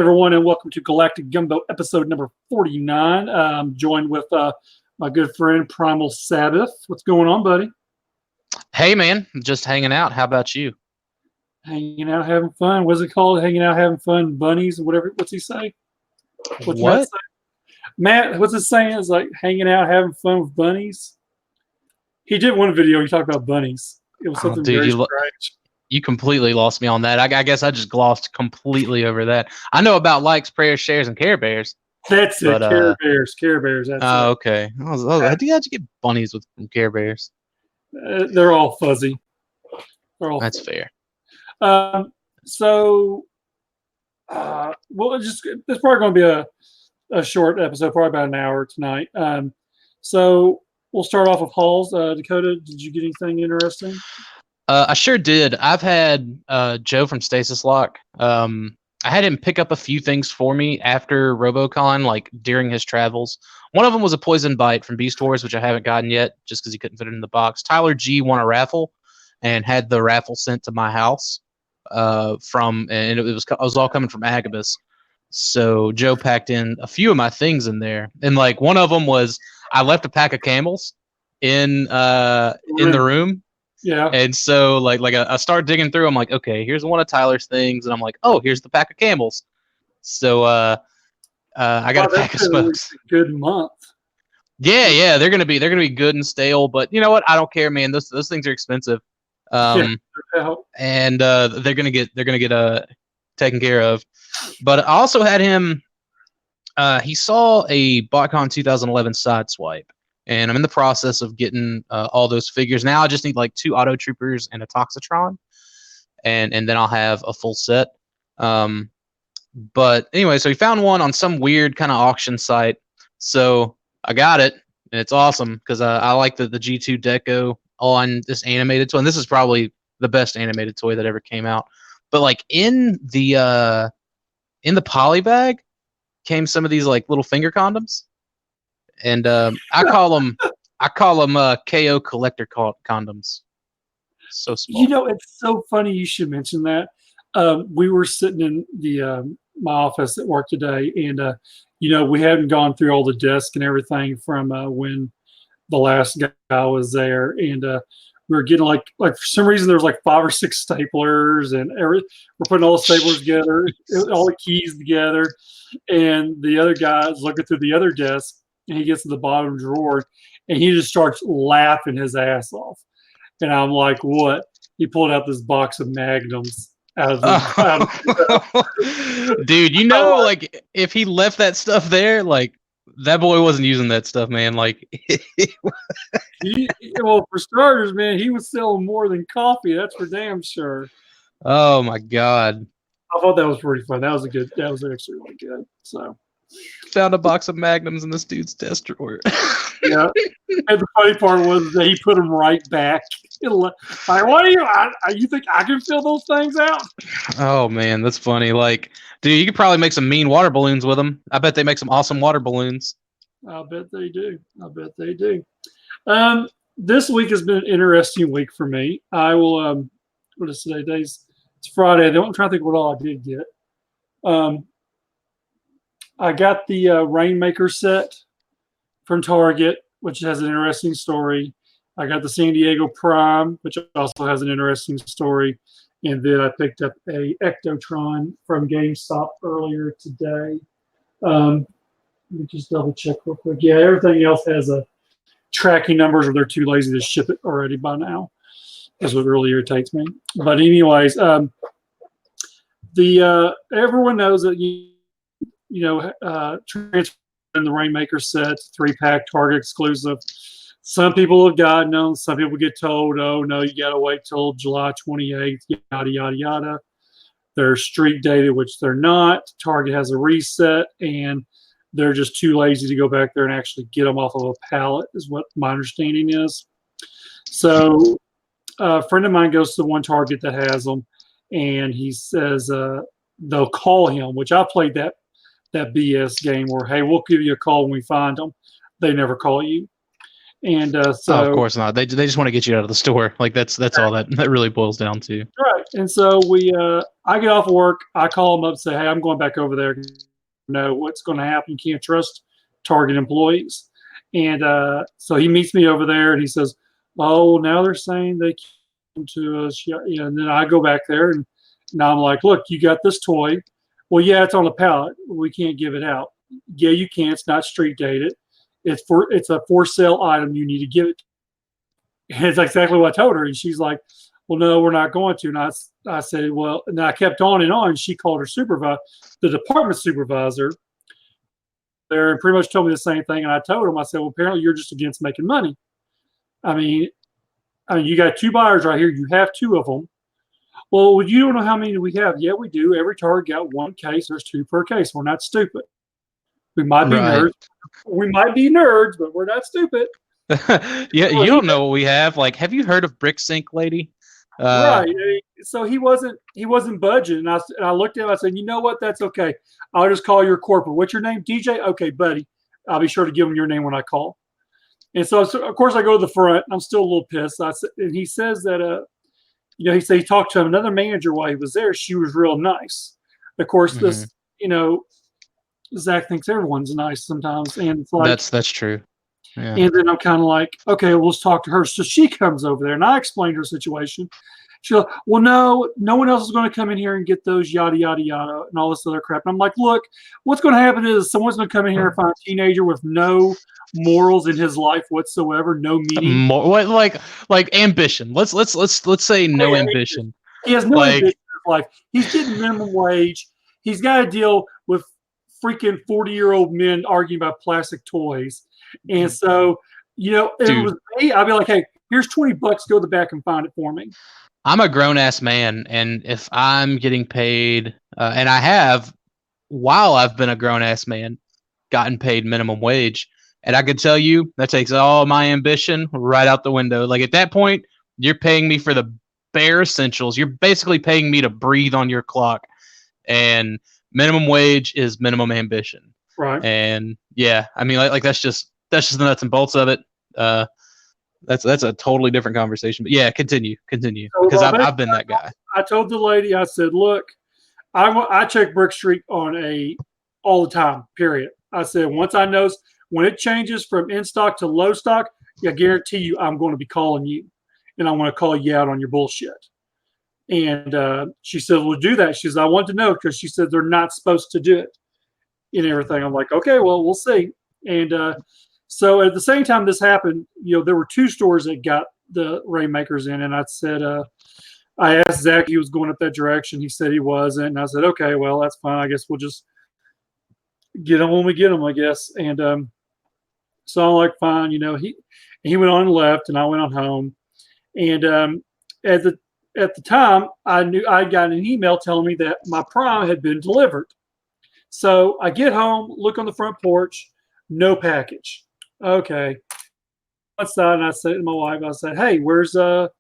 Everyone, and welcome to Galactic Gumbo episode number 49. I'm joined with my good friend Primal Sabbath. What's going on, buddy? Hey man, just hanging out. How about you? Hanging out, having fun. What's it called? Hanging out, having fun, bunnies, and whatever. What's he say? What's Matt What? say? Matt, what's it saying? It's like hanging out, having fun with bunnies. He did one video. He talked about bunnies. It was Oh, something dude, very strange. you completely lost me on that. I guess I just glossed completely over that. I know about likes, prayers, shares, and Care Bears, That's it. but Care Bears. Care Bears. That's it. okay. How do you get bunnies with from Care Bears? They're all fuzzy. They're all. That's fair. So, well, it's probably going to be a short episode, probably about an hour tonight. So we'll start off with hauls. Dakota, did you get anything interesting? I sure did. I've had Joe from Stasis Lock. I had him pick up a few things for me after RoboCon, like during his travels. One of them was a poison bite from Beast Wars, which I haven't gotten yet, just because he couldn't fit it in the box. Tyler G won a raffle and had the raffle sent to my house. And it was all coming from Agabus. So Joe packed in a few of my things in there, and like one of them was I left a pack of camels in the room. Yeah. And so I start digging through. I'm like, okay, here's one of Tyler's things, and I'm like, oh, here's the pack of camels. So I got a pack of smokes. A good month. Yeah, they're gonna be good and stale, but you know what? I don't care, man. Those things are expensive. And they're gonna get taken care of. But I also had him. He saw a BotCon 2011 Sideswipe, and I'm in the process of getting all those figures. Now I just need like 2 Auto Troopers and a Toxitron, and then I'll have a full set. But anyway, so he found one on some weird kind of auction site. So I got it, and it's awesome because I like the G2 Deco on this animated toy. And this is probably the best animated toy that ever came out. But like in the poly bag came some of these like little finger condoms. And I call them KO collector condoms. So small. You know, it's so funny you should mention that. We were sitting in the my office at work today, and we hadn't gone through all the desks and everything from when the last guy was there, and we were getting like for some reason there was like 5 or 6 staplers, and we're putting all the staplers together, all the keys together, and the other guy's looking through the other desk. And he gets to the bottom drawer, and he just starts laughing his ass off. And I'm like, "What?" He pulled out this box of Magnums out of the. Dude, like if he left that stuff there, like that boy wasn't using that stuff, man. Like, well, for starters, man, he was selling more than coffee. That's for damn sure. Oh my god! I thought that was pretty fun. That was actually really good. So. Found a box of Magnums in this dude's desk drawer. Yeah, and the funny part was that he put them right back. Like, what do you think I can fill those things out? Oh man, that's funny. Like, dude, you could probably make some mean water balloons with them. I bet they make some awesome water balloons. I bet they do. This week has been an interesting week for me. I will. What is today? It's Friday. I'm trying to think what all I did get. I got the Rainmaker set from Target, which has an interesting story. I got the San Diego Prime, which also has an interesting story. And then I picked up a Ectotron from GameStop earlier today. Let me just double check real quick. Yeah, everything else has a tracking numbers, or they're too lazy to ship it already by now. That's what really irritates me. But anyways, everyone knows that transfer in the Rainmaker set, 3-pack Target exclusive. Some people have gotten them. Some people get told, oh, no, you got to wait till July 28th, yada, yada, yada. They're street dated, which they're not. Target has a reset, and they're just too lazy to go back there and actually get them off of a pallet, is what my understanding is. So a friend of mine goes to the one Target that has them, and he says they'll call him, which I played that BS game where, hey, we'll give you a call when we find them. They never call you. And Oh, of so course not. They just want to get you out of the store. Like that's all that really boils down to. right. And so I get off of work. I call him up and say, hey, I'm going back over there. Know what's going to happen. You can't trust Target employees. And so he meets me over there and he says, oh, now they're saying they came to us. Yeah. And then I go back there and now I'm like, look, you got this toy. Well, yeah, it's on a pallet. We can't give it out. Yeah, you can. It's not street dated. It's a for sale item. You need to give it. And it's exactly what I told her. And she's like, well, no, we're not going to. And I said, well, and I kept on and on. She called her supervisor, the department supervisor there, and pretty much told me the same thing. And I told him, I said, well, apparently you're just against making money. I mean, you got two buyers right here. You have two of them. Well, you don't know how many we have. Yeah, we do. Every Target got one case. There's two per case. We're not stupid. We might be Right. nerds. We might be nerds, but we're not stupid. Yeah, Well, you don't know what we have. Like, have you heard of Brick Sink Lady? right. So he wasn't budging. And I looked at him. I said, you know what? That's okay. I'll just call your corporate. What's your name? DJ? Okay, buddy. I'll be sure to give him your name when I call. And so of course I go to the front. I'm still a little pissed. And he says that he said he talked to another manager while he was there. She was real nice. Of course, this Zach thinks everyone's nice sometimes, and it's like that's true. Yeah. And then I'm kind of like, okay, well, let's talk to her. So she comes over there, and I explained her situation. She's like, well, no one else is going to come in here and get those yada yada yada and all this other crap. And I'm like, look, what's going to happen is someone's going to come in here and find a teenager with no morals in his life whatsoever, no meaning. More what like ambition. Let's say no ambition. He has no ambition in his life. He's getting minimum wage. He's got to deal with freaking 40-year-old men arguing about plastic toys. And so, if it was me, I'd be like, hey, here's $20. Go to the back and find it for me. I'm a grown ass man, and if I'm getting paid, and I have, while I've been a grown ass man, gotten paid minimum wage, and I could tell you that takes all my ambition right out the window. Like at that point, you're paying me for the bare essentials. You're basically paying me to breathe on your clock, and minimum wage is minimum ambition. Right. And yeah, I mean, like that's just the nuts and bolts of it. That's a totally different conversation. But yeah, continue because I've been that guy. I told the lady, I said, look, I check Brick Street all the time. Period. I said once I know when it changes from in stock to low stock, I guarantee you I'm going to be calling you, and I want to call you out on your bullshit. And she said, well, do that. She says, I want to know because she said they're not supposed to do it and everything. I'm like, okay, well, we'll see. And so at the same time this happened, there were two stores that got the Rainmakers in. And I said, I asked Zach, he was going up that direction. He said he wasn't. And I said, okay, well, that's fine. I guess we'll just get them when we get them, I guess. And so I'm like, fine. He went on and left, and I went on home. And at the time, I knew I got an email telling me that my Prime had been delivered. So I get home, look on the front porch, no package. Okay. Outside, and I said to my wife, I said, hey, where's the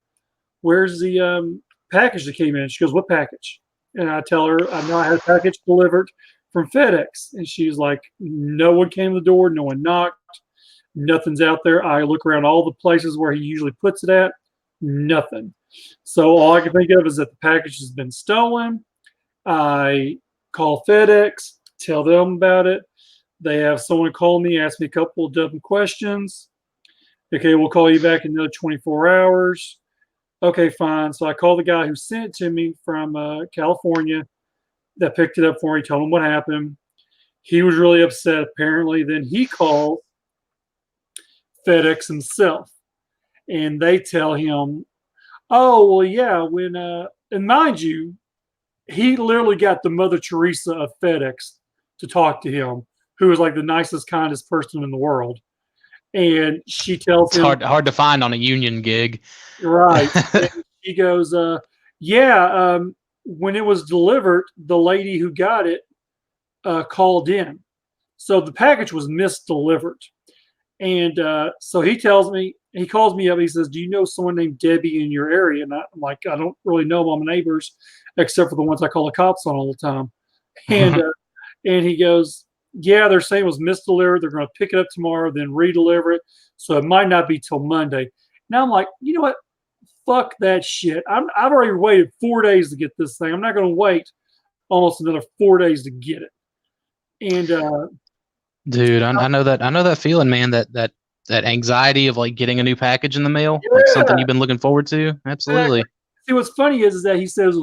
package that came in? She goes, what package? And I tell her, I know I had a package delivered from FedEx. And she's like, no one came to the door, no one knocked, nothing's out there. I look around all the places where he usually puts it at, nothing. So all I can think of is that the package has been stolen. I call FedEx, tell them about it. They have someone call me, ask me a couple of dumb questions. Okay, we'll call you back in another 24 hours. Okay, fine. So I called the guy who sent it to me from California that picked it up for me, told him what happened. He was really upset, apparently. Then he called FedEx himself, and they tell him, oh, well, yeah, and mind you, he literally got the Mother Teresa of FedEx to talk to him, who was like the nicest, kindest person in the world. And she tells him, it's hard to find on a union gig. Right. And she goes, when it was delivered, the lady who got it called in. So the package was misdelivered. And so he calls me up. He says, do you know someone named Debbie in your area? And I'm like, I don't really know all my neighbors, except for the ones I call the cops on all the time. And and he goes, yeah, they're saying it was misdelivered. They're going to pick it up tomorrow, then redeliver it. So it might not be till Monday. Now I'm like, you know what? Fuck that shit. I've already waited 4 days to get this thing. I'm not going to wait almost another 4 days to get it. And Dude, I know that. I know that feeling, man. That anxiety of like getting a new package in the mail, like something yeah, you've been looking forward to. exactly. Absolutely. See, what's funny is that he says,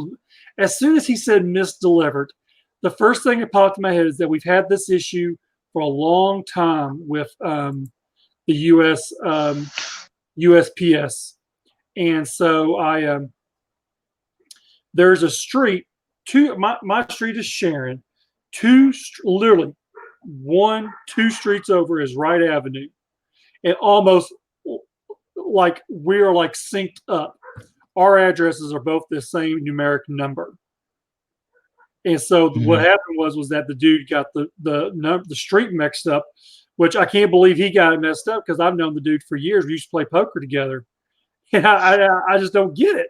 as soon as he said misdelivered, the first thing that popped in my head is that we've had this issue for a long time with the USPS. And so there's a street, my street is Sharon, literally 2 streets over is Wright Avenue. And almost like we're like synced up. Our addresses are both the same numeric number. And so what happened was that the dude got the street mixed up, which I can't believe he got it messed up because I've known the dude for years. We used to play poker together, and I just don't get it.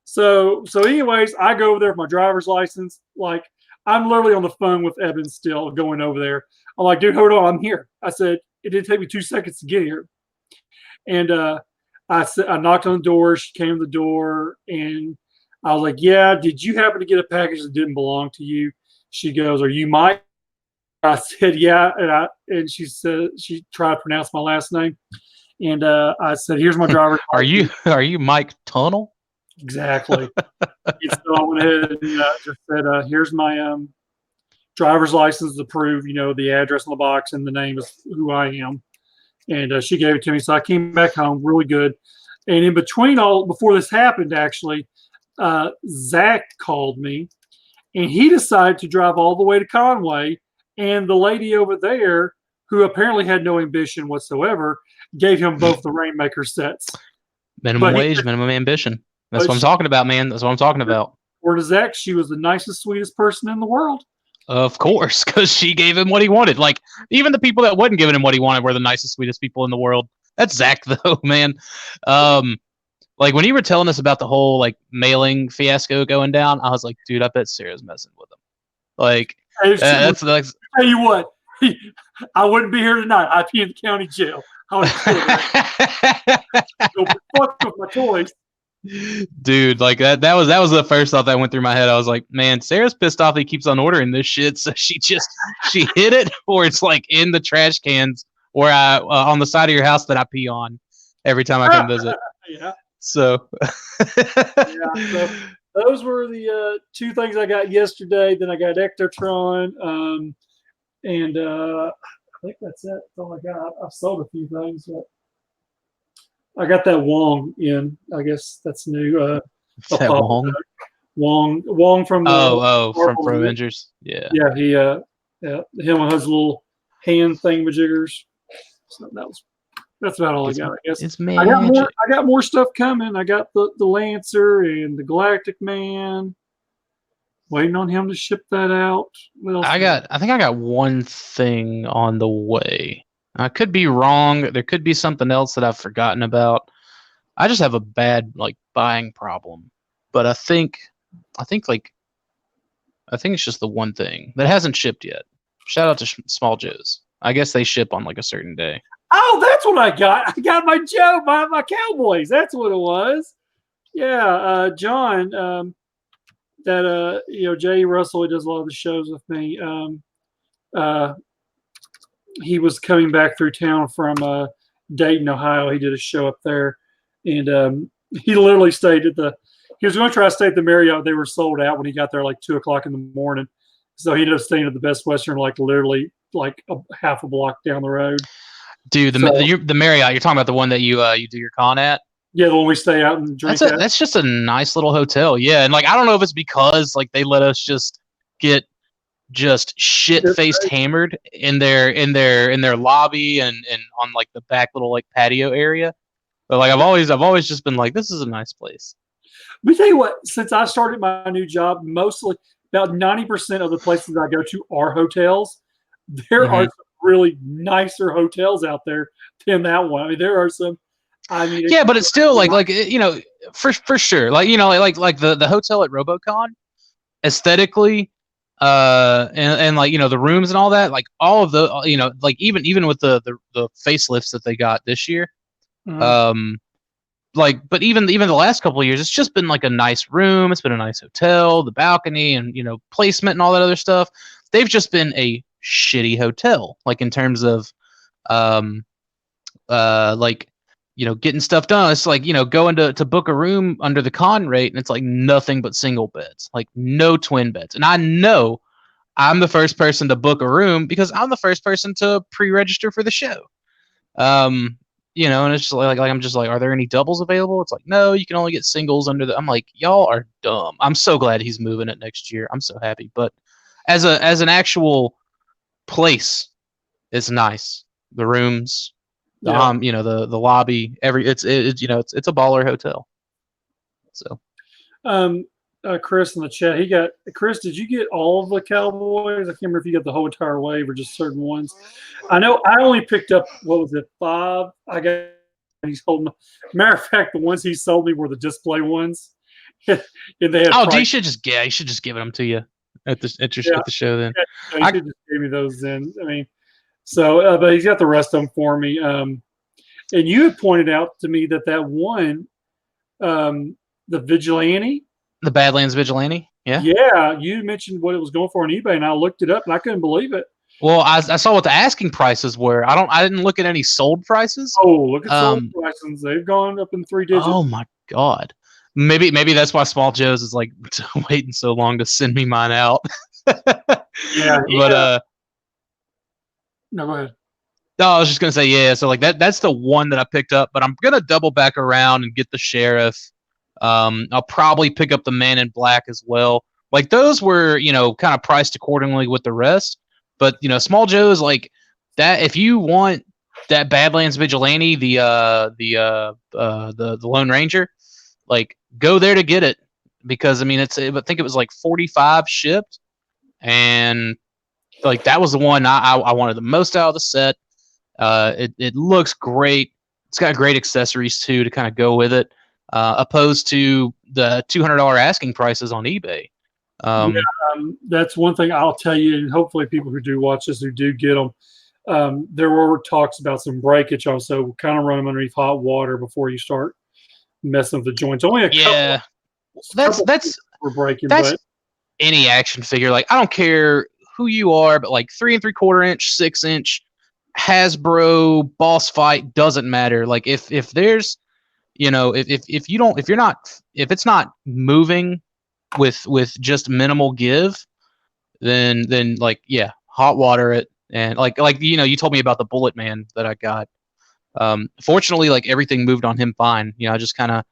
So anyways, I go over there with my driver's license. Like I'm literally on the phone with Evan still going over there. I'm like, dude, hold on, I'm here. I said it didn't take me 2 seconds to get here, and I knocked on the door. She came to the door, and I was like, yeah, did you happen to get a package that didn't belong to you? She goes, are you Mike? I said, yeah. And she said, she tried to pronounce my last name. And I said, here's my driver's license. Are you Mike Tunnel? Exactly. And so I went ahead and just said, here's my driver's license to prove, the address on the box and the name is who I am. And she gave it to me. So I came back home really good. And in between before this happened, actually, Zach called me and he decided to drive all the way to Conway. And the lady over there, who apparently had no ambition whatsoever, gave him both the Rainmaker sets. Minimum wage, minimum ambition. That's what I'm talking about, man. That's what I'm talking about. Where to Zach, she was the nicest, sweetest person in the world. Of course, because she gave him what he wanted. Like, even the people that wasn't giving him what he wanted were the nicest, sweetest people in the world. That's Zach, though, man. Like, when you were telling us about the whole, like, mailing fiasco going down, I was like, dude, I bet Sarah's messing with him. Like, that's like... Tell you what, I wouldn't be here tonight. I'd be in the county jail. I would go fuck with my toys. Dude, like that was the first thought that went through my head. I was like, man, Sarah's pissed off he keeps on ordering this shit, so she hid it, or it's like in the trash cans or on the side of your house that I pee on every time I come visit. Yeah. So yeah, so those were the 2 things I got yesterday. Then I got Ectotron, and I think that's it. That's all I got. I've sold a few things, but I got that Wong in. I guess that's new. that Wong from from Avengers. Yeah. Yeah, he him and his little hand thingamajiggers. So that's about all I got, I guess. It's I got more stuff coming. I got the Lancer and the Galactic Man. Waiting on him to ship that out. I think I got one thing on the way. I could be wrong. There could be something else that I've forgotten about. I just have a bad buying problem. But I think it's just the one thing that hasn't shipped yet. Shout out to Small Joe's. I guess they ship on a certain day. Oh, that's what I got. I got my Joe, my Cowboys. That's what it was. Yeah, John. That Jay Russell, he does a lot of the shows with me. He was coming back through town from Dayton, Ohio. He did a show up there, and he literally stayed at he was going to try to stay at the Marriott. They were sold out when he got there 2:00 in the morning. So he ended up staying at the Best Western, literally a half a block down the road. Dude, the Marriott, you're talking about the one that you do your con at? Yeah, the one we stay out and drink at. That's just a nice little hotel. Yeah, and I don't know if it's because they let us just get shit-faced hammered in their lobby and on the back little patio area. But I've always just been this is a nice place. Let me tell you what, since I started my new job, mostly about 90% of the places I go to are hotels. There are some really nicer hotels out there than that one. I mean, there are some. I mean, yeah, but it's still for sure. The hotel at RoboCon, aesthetically, and like the rooms and all that, like all of the like even with the facelifts that they got this year, Mhm. um like but even the last couple of years, it's just been like a nice room, it's been a nice hotel, the balcony and placement and all that other stuff. They've just been a shitty hotel, like in terms of um like getting stuff done. It's like going to book a room under the con rate, and it's like nothing but single beds, like no twin beds. And I know I'm the first person to book a room because I'm the first person to pre-register for the show. um and it's just like I'm just like, are there any doubles available? It's like, no, you can only get singles under the. I'm like, y'all are dumb. I'm so glad he's moving it next year. I'm so happy. But as an actual place, it's nice. The rooms, the Yeah. the lobby, it's a baller hotel. So Um, Chris in the chat, he got Chris. Did you get all of the Cowboys? I can't remember if you got the whole entire wave or just certain ones. I know I only picked up what was it, 5. I got he's holding. Matter of fact, the ones he sold me were the display ones, and they had oh, price. you should just give them to you at the Yeah, at the show then. yeah, he I should just gave me those then. I mean, so but he's got the rest of them for me. And you had pointed out to me that one, um, the Vigilante. the Badlands Vigilante. Yeah. Yeah, you mentioned what it was going for on eBay, and I looked it up, and I couldn't believe it. Well, I saw what the asking prices were. I didn't look at any sold prices. Oh, look at sold Um. prices. They've gone up in 3 digits. Oh my god. Maybe that's why Small Joe's is like waiting so long to send me mine out. Yeah, But no, go ahead. no, I was just gonna say, yeah. So like that's the one that I picked up, but I'm gonna double back around and get the Sheriff. I'll probably pick up the Man in Black as well. Like those were kind of priced accordingly with the rest, but Small Joe's like that. If you want that Badlands Vigilante, the Lone Ranger, like go there to get it, because I mean I think it was like 45 shipped, and like that was the one I wanted the most out of the set. It looks great. It's got great accessories too to kind of go with it, opposed to the $200 asking prices on eBay. Yeah, Um, that's one thing I'll tell you, and hopefully people who do watch this who do get them. There were talks about some breakage also. Kind of run them underneath hot water before you start messing with the joints. Only a yeah, that's couple that's were breaking, that's but any action figure. Like I don't care who you are, but like 3 3/4 inch, 6 inch, Hasbro boss fight doesn't matter. Like if there's if you don't, if it's not moving with just minimal give, then like, yeah, hot water it. And like you told me about the Bullet Man that I got. Fortunately, like everything moved on him fine. I just kind of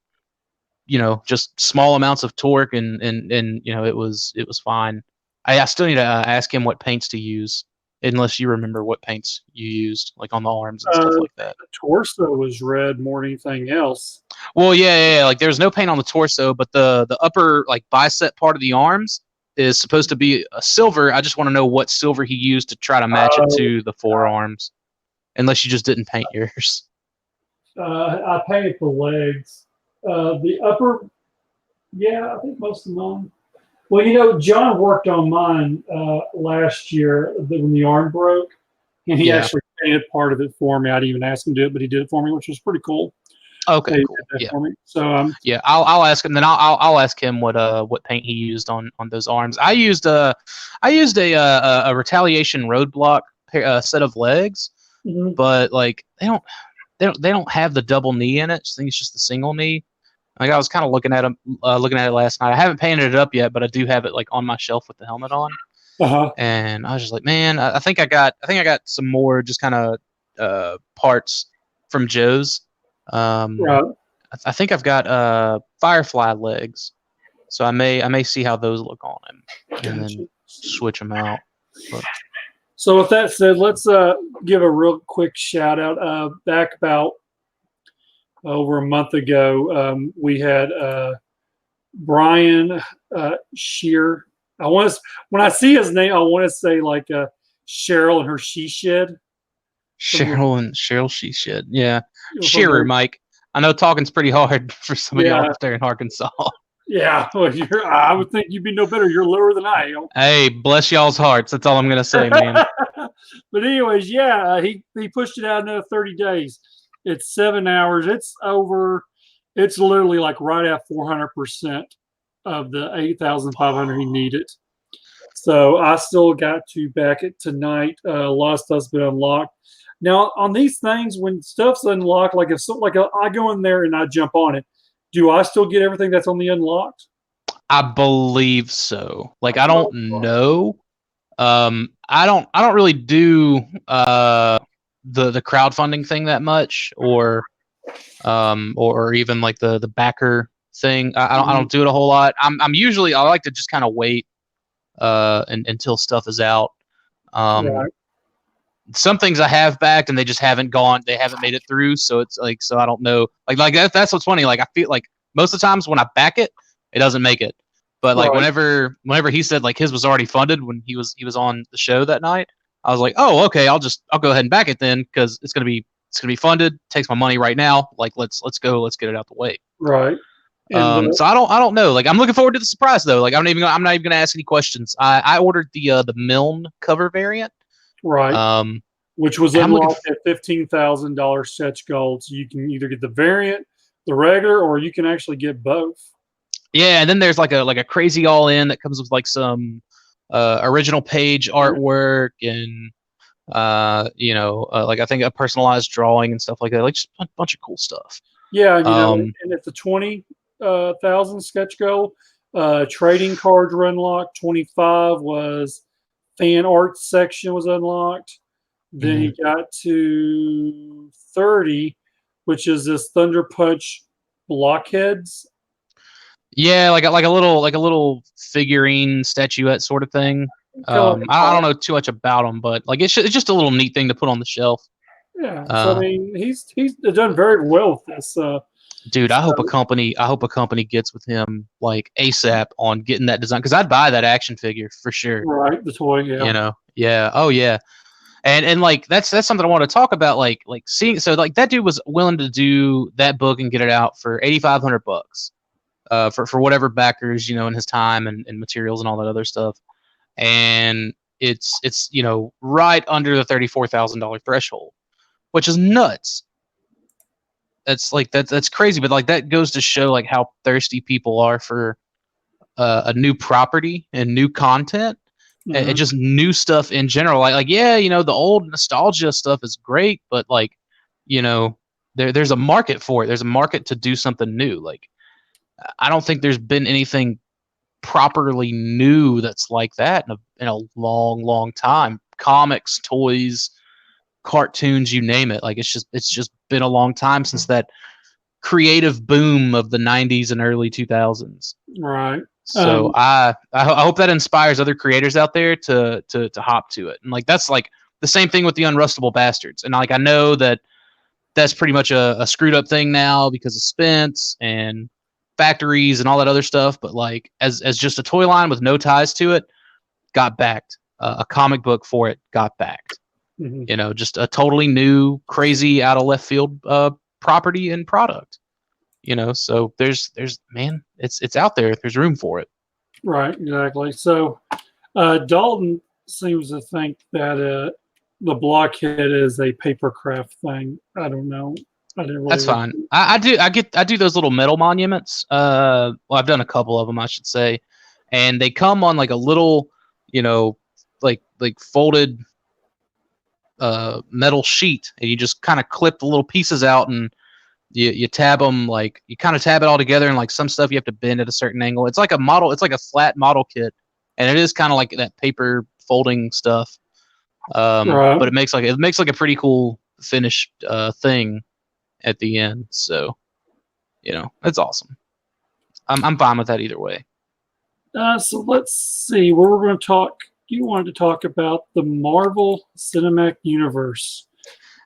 just small amounts of torque, and it was fine. I still need to ask him what paints to use, unless you remember what paints you used, like on the arms and stuff like that. the torso was red more than anything else. Well, yeah. Like there's no paint on the torso, but the upper like bicep part of the arms is supposed to be a silver. I just want to know what silver he used to try to match it Uh, to the forearms, unless you just didn't paint yours. I painted the legs. The upper, yeah, I think most of mine. Well, John worked on mine last year when the arm broke, and he Yeah. actually painted part of it for me. I didn't even ask him to do it, but he did it for me, which was pretty cool. Okay. They did Cool. that Yeah. for me. So Yeah. I'll ask him. Then I'll ask him what paint he used on those arms. I used a retaliation roadblock set of legs, mhm. but like they don't have the double knee in it. I think it's just the single knee. Like I was kind of looking at it last night. I haven't painted it up yet, but I do have it like on my shelf with the helmet on. Uh-huh. And I was just like, man, I think I got some more just kind of parts from Joe's. Right. I think I've got Firefly legs, so I may see how those look on him, and Gotcha. then switch them out. But So with that said, let's give a real quick shout out. Back about over a month ago, we had Brian Shear. When I see his name, I want to say like Cheryl and her she shed Cheryl, she should, yeah, from Shearer, Mike. I know talking's pretty hard for some of y'all yeah. up there in Arkansas. Yeah, well, I would think you'd be no better. You're lower than I am. Hey, bless y'all's hearts. That's all I'm gonna say, man. But anyways, yeah, he pushed it out another 30 days. It's 7 hours. It's over. It's literally like right at 400% of the 8,500 he needed. So I still got to back it tonight. A lot of stuff's been unlocked. Now on these things, when stuff's unlocked, like if so, I go in there and I jump on it, do I still get everything that's on the unlocked? I believe so. Like I don't know. I don't really do the crowdfunding thing that much, or even like the backer thing. I don't do it a whole lot. I'm usually I like to just kind of wait until stuff is out. Um, Right, some things I have backed and they just haven't gone. They haven't made it through. So it's like so I don't know. Like that's what's funny. Like I feel like most of the times when I back it, it doesn't make it. But like right, whenever he said like his was already funded when he was on the show that night, I was like, oh okay, I'll go ahead and back it then because it's gonna be funded. Takes my money right now. Like let's go. Let's get it out the way. right. And So I don't know. Like I'm looking forward to the surprise though. Like I'm not even gonna ask any questions. I ordered the Milne cover variant. right, Um, which was and I'm looking. unlocked at $15,000 stretch gold. So you can either get the variant, the regular, or you can actually get both. Yeah, and then there's like a crazy all in that comes with like some original page artwork and like I think a personalized drawing and stuff like that. Like just a bunch of cool stuff. Yeah, and Um, and it's a 20,000 sketch goal. Trading cards were unlocked. 25 was fan art section was unlocked. Then he mhm. got to 30, which is this Thunder Punch blockheads. Yeah, like a little figurine statuette sort of thing. Kind of like a I don't pop. know too much about them, but like it's just a little neat thing to put on the shelf. Yeah. So I Uh, mean, he's done very well with this. Dude, I hope a So, company gets with him like ASAP on getting that design because I'd buy that action figure for sure. right, the toy, yeah. Yeah, oh yeah, and like that's something I want to talk about. Like seeing so like that dude was willing to do that book and get it out for $8,500 for whatever backers in his time and materials and all that other stuff, and it's right under the $34,000 threshold, which is nuts. That's like that's crazy, but like that goes to show like how thirsty people are for a new property and new content and Hmm. just new stuff in general. Like yeah, the old nostalgia stuff is great, but like you know there's a market for it. There's a market to do something new. Like I don't think there's been anything properly new that's like that in a long, long time. Comics, toys, cartoons, you name it. Like it's just been a long time since that creative boom of the 90s and early 2000s. Right. So I hope that inspires other creators out there to hop to it. And like that's like the same thing with the Unrustable Bastards. And like I know that that's pretty much a screwed up thing now because of Spence and factories and all that other stuff. But like as just a toy line with no ties to it, got backed. A comic book for it got backed. Mhm. Just a totally new, crazy, out of left field property and product. So there's man, it's out there. There's room for it. Right, exactly. So Dalton seems to think that the blockhead is a papercraft thing. I don't know. I didn't really That's look. fine. I do those little metal monuments. Well, I've done a couple of them, I should say, and they come on like a little, you know, like folded metal sheet, and you just kind of clip the little pieces out, and you tab them, like you kind of tab it all together, and like some stuff you have to bend at a certain angle. It's like a model. It's like a flat model kit, and it is kind of like that paper folding stuff. Right. But it makes like a pretty cool finished thing at the end. So it's awesome. I'm fine with that either way. So let's see where we're going to talk. You wanted to talk about the Marvel Cinematic Universe.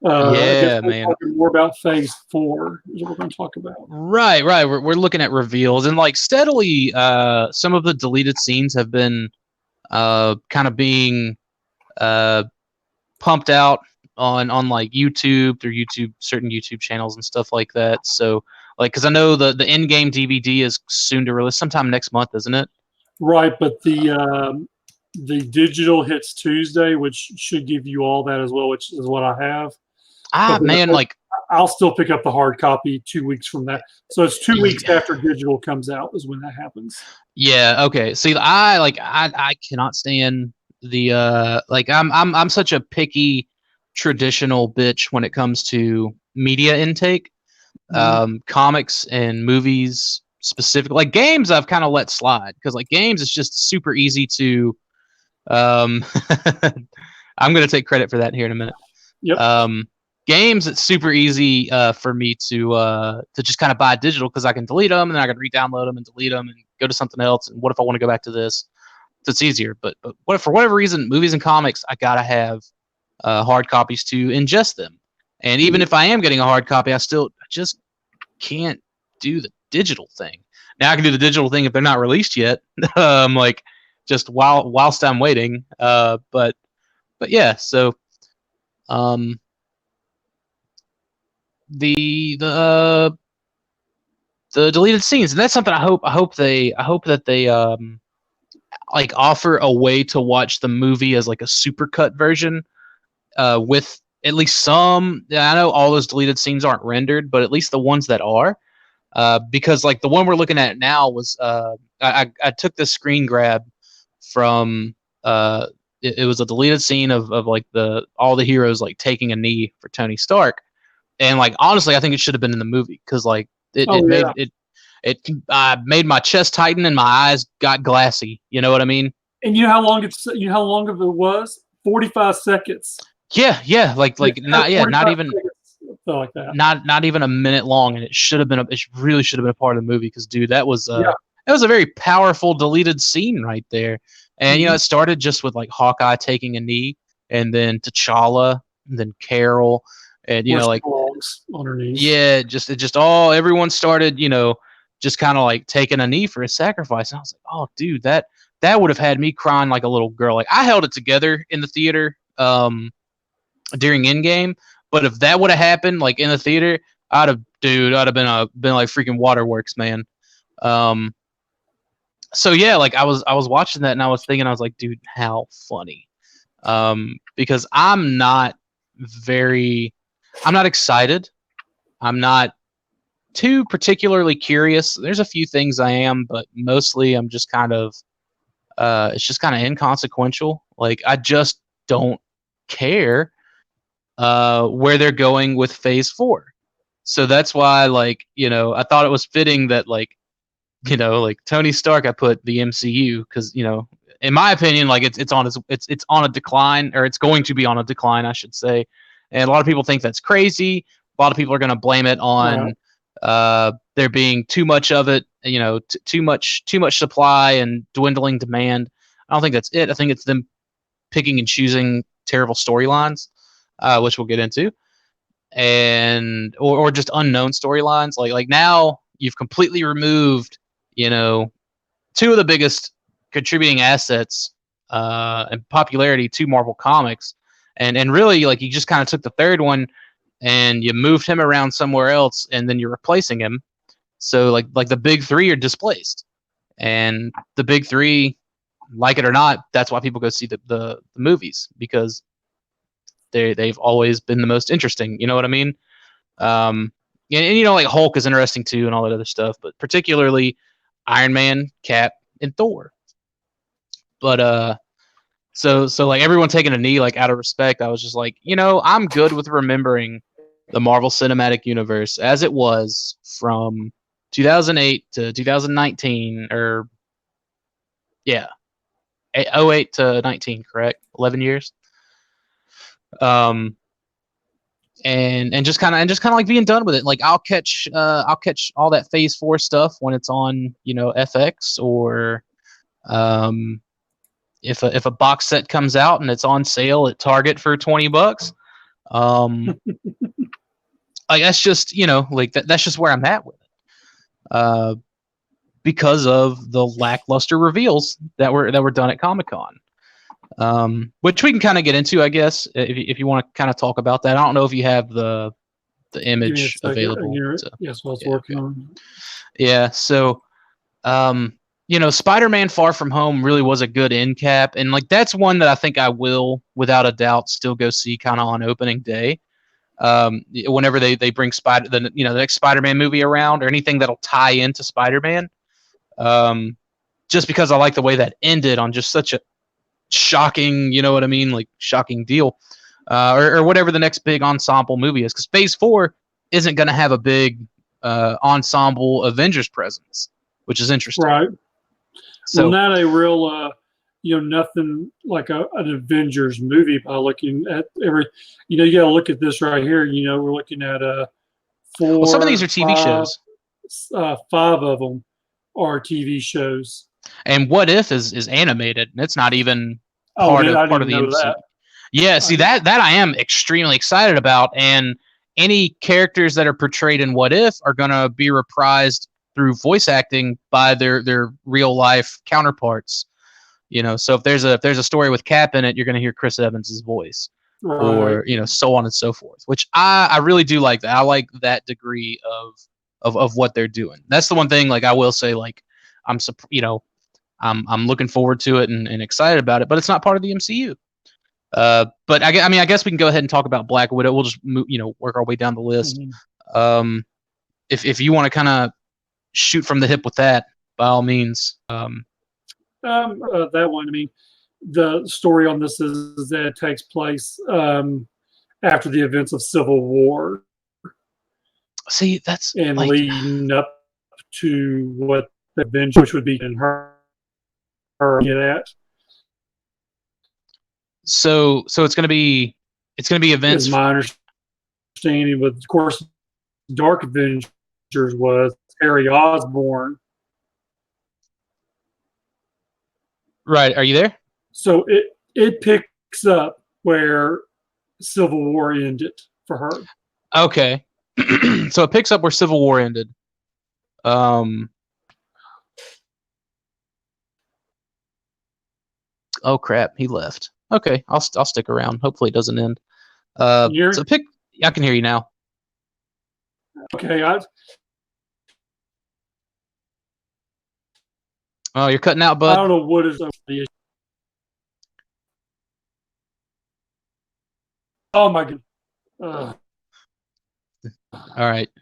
I guess Yeah, we're man. talking more about Phase 4 is what we're going to talk about. Right. We're looking at reveals and like steadily. Some of the deleted scenes have been kind of being uh pumped out on like YouTube through YouTube certain YouTube channels and stuff like that. So Like, because I know the in-game DVD is soon to release, sometime next month, isn't it? Right, but the digital hits Tuesday, which should give you all that as well, which is what I have. But Ah, then man, like, I'll still pick up the hard copy 2 weeks from that. So it's 2 weeks yeah, after digital comes out is when that happens. yeah, okay. See, I cannot stand the like I'm such a picky traditional bitch when it comes to media intake. Mhm. Comics and movies specific, like games I've kind of let slide because like games it's just super easy to um I'm gonna take credit for that here in a minute. Yep. Um, Games it's super easy for me to just kind of buy digital because I can delete them and then I can re-download them and delete them and go to something else. And what if I want to go back to this? So it's easier. But what if, for whatever reason, movies and comics I gotta have hard copies to ingest them. And even if I am getting a hard copy, I just can't do the digital thing. Now I can do the digital thing if they're not released yet. Like just whilst I'm waiting. But yeah, so um, the the deleted scenes, and that's something I hope that they like offer a way to watch the movie as like a supercut version with at least some. I know all those deleted scenes aren't rendered, but at least the ones that are. Because like the one we're looking at now was I took this screen grab from it was a deleted scene of like the all the heroes like taking a knee for Tony Stark, and like honestly I think it should have been in the movie because like Oh yeah. it made my chest tighten and my eyes got glassy. You know what I mean? And you know how long how long of it was? 45 seconds. Yeah, yeah, Yeah, not 45 even seconds. Felt like that. not even a minute long, and it should have been it really should have been a part of the movie because dude, Yeah. that was a very powerful deleted scene right there. And you know, Mhm. it started just with like Hawkeye taking a knee, and then T'Challa, and then Carol, and you Where know, she like belongs on her knees. yeah, just it just all everyone started, you know, just kind of like taking a knee for a sacrifice. And I was like, oh, dude, that would have had me crying like a little girl. Like I held it together in the theater during Endgame, but if that would have happened like in the theater, I'd have been like freaking waterworks, man. Um, so yeah, like I was watching that and I was thinking, I was like, dude, how funny. Because I'm not excited. I'm not too particularly curious. There's a few things I am, but mostly I'm just kind of it's just kind of inconsequential. Like I just don't care where they're going with Phase 4. So that's why, like, you know, I thought it was fitting that, like, you know, like Tony Stark, I put the MCU because, you know, in my opinion, like it's on a decline, or it's going to be on a decline, I should say. And a lot of people think that's crazy. A lot of people are going to blame it Right. on there being too much of it, you know, too much supply and dwindling demand. I don't think that's it. I think it's them picking and choosing terrible storylines, which we'll get into, and or just unknown storylines. Like now you've completely removed, you know, two of the biggest contributing assets and popularity to Marvel Comics, and really like you just kind of took the third one and you moved him around somewhere else, and then you're replacing him. So like the big three are displaced, and the big three, like it or not, that's why people go see the movies because they've always been the most interesting. You know what I mean? And you know, like Hulk is interesting too, and all that other stuff, but particularly Iron Man, Cap, and Thor. But so like everyone taking a knee, like out of respect, I was just like, you know, I'm good with remembering the Marvel Cinematic Universe as it was from 2008 to 2019, or yeah, 08 to 19, correct? 11 years. Um, and just kind of like being done with it. Like I'll catch all that Phase 4 stuff when it's on, you know, FX, or um, if a box set comes out and it's on sale at Target for $20. Um, like that's just, you know, like that's just where I'm at with it. Uh, because of the lackluster reveals that were done at Comic Con. Which we can kind of get into, I guess, if you want to kind of talk about that. I don't know if you have Give me a image second. available. So Yes, what I was yeah, working okay. on. Yeah, so Spider-Man Far From Home really was a good end cap, and like that's one that I think I will, without a doubt, still go see kind of on opening day. Whenever they bring the next Spider-Man movie around or anything that'll tie into Spider-Man, just because I like the way that ended on just such a shocking, you know what I mean, like shocking deal, or whatever the next big ensemble movie is, because Phase 4 isn't going to have a big ensemble Avengers presence, which is interesting. Right. Well, So not a real, nothing like an Avengers movie by looking at you got to look at this right here. We're looking at well, some of these are four, TV shows, five of them are TV shows. and What If is animated, and it's not even Oh, part of I didn't the know MCU. that. Yeah, see that I am extremely excited about, and any characters that are portrayed in What If are going to be reprised through voice acting by their real life counterparts. So if there's a story with Cap in it, you're going to hear Chris Evans's voice, Right. or so on and so forth. Which I really do like that. I like that degree of what they're doing. That's the one thing, like I will say, like I'm I'm looking forward to it and excited about it, but it's not part of the MCU. But I guess we can go ahead and talk about Black Widow. We'll just work our way down the list. Mhm. If you want to kind of shoot from the hip with that, by all means. That one. I mean, the story on this is that it takes place after the events of Civil War See, that's and like leading up to what the Avengers, which would be in her get at. so it's gonna be Is events. my understanding, but of course, Dark Avengers was Harry Osborn. Right? Are you there? So it picks up where Civil War ended for her. Okay. So it picks up where Civil War ended. Oh crap, he left. Okay, I'll stick around. Hopefully it doesn't end. Can you hear me? So pick. I can hear you now. Okay, Oh, you're cutting out, I bud. don't know what is the issue. Oh my god. All right.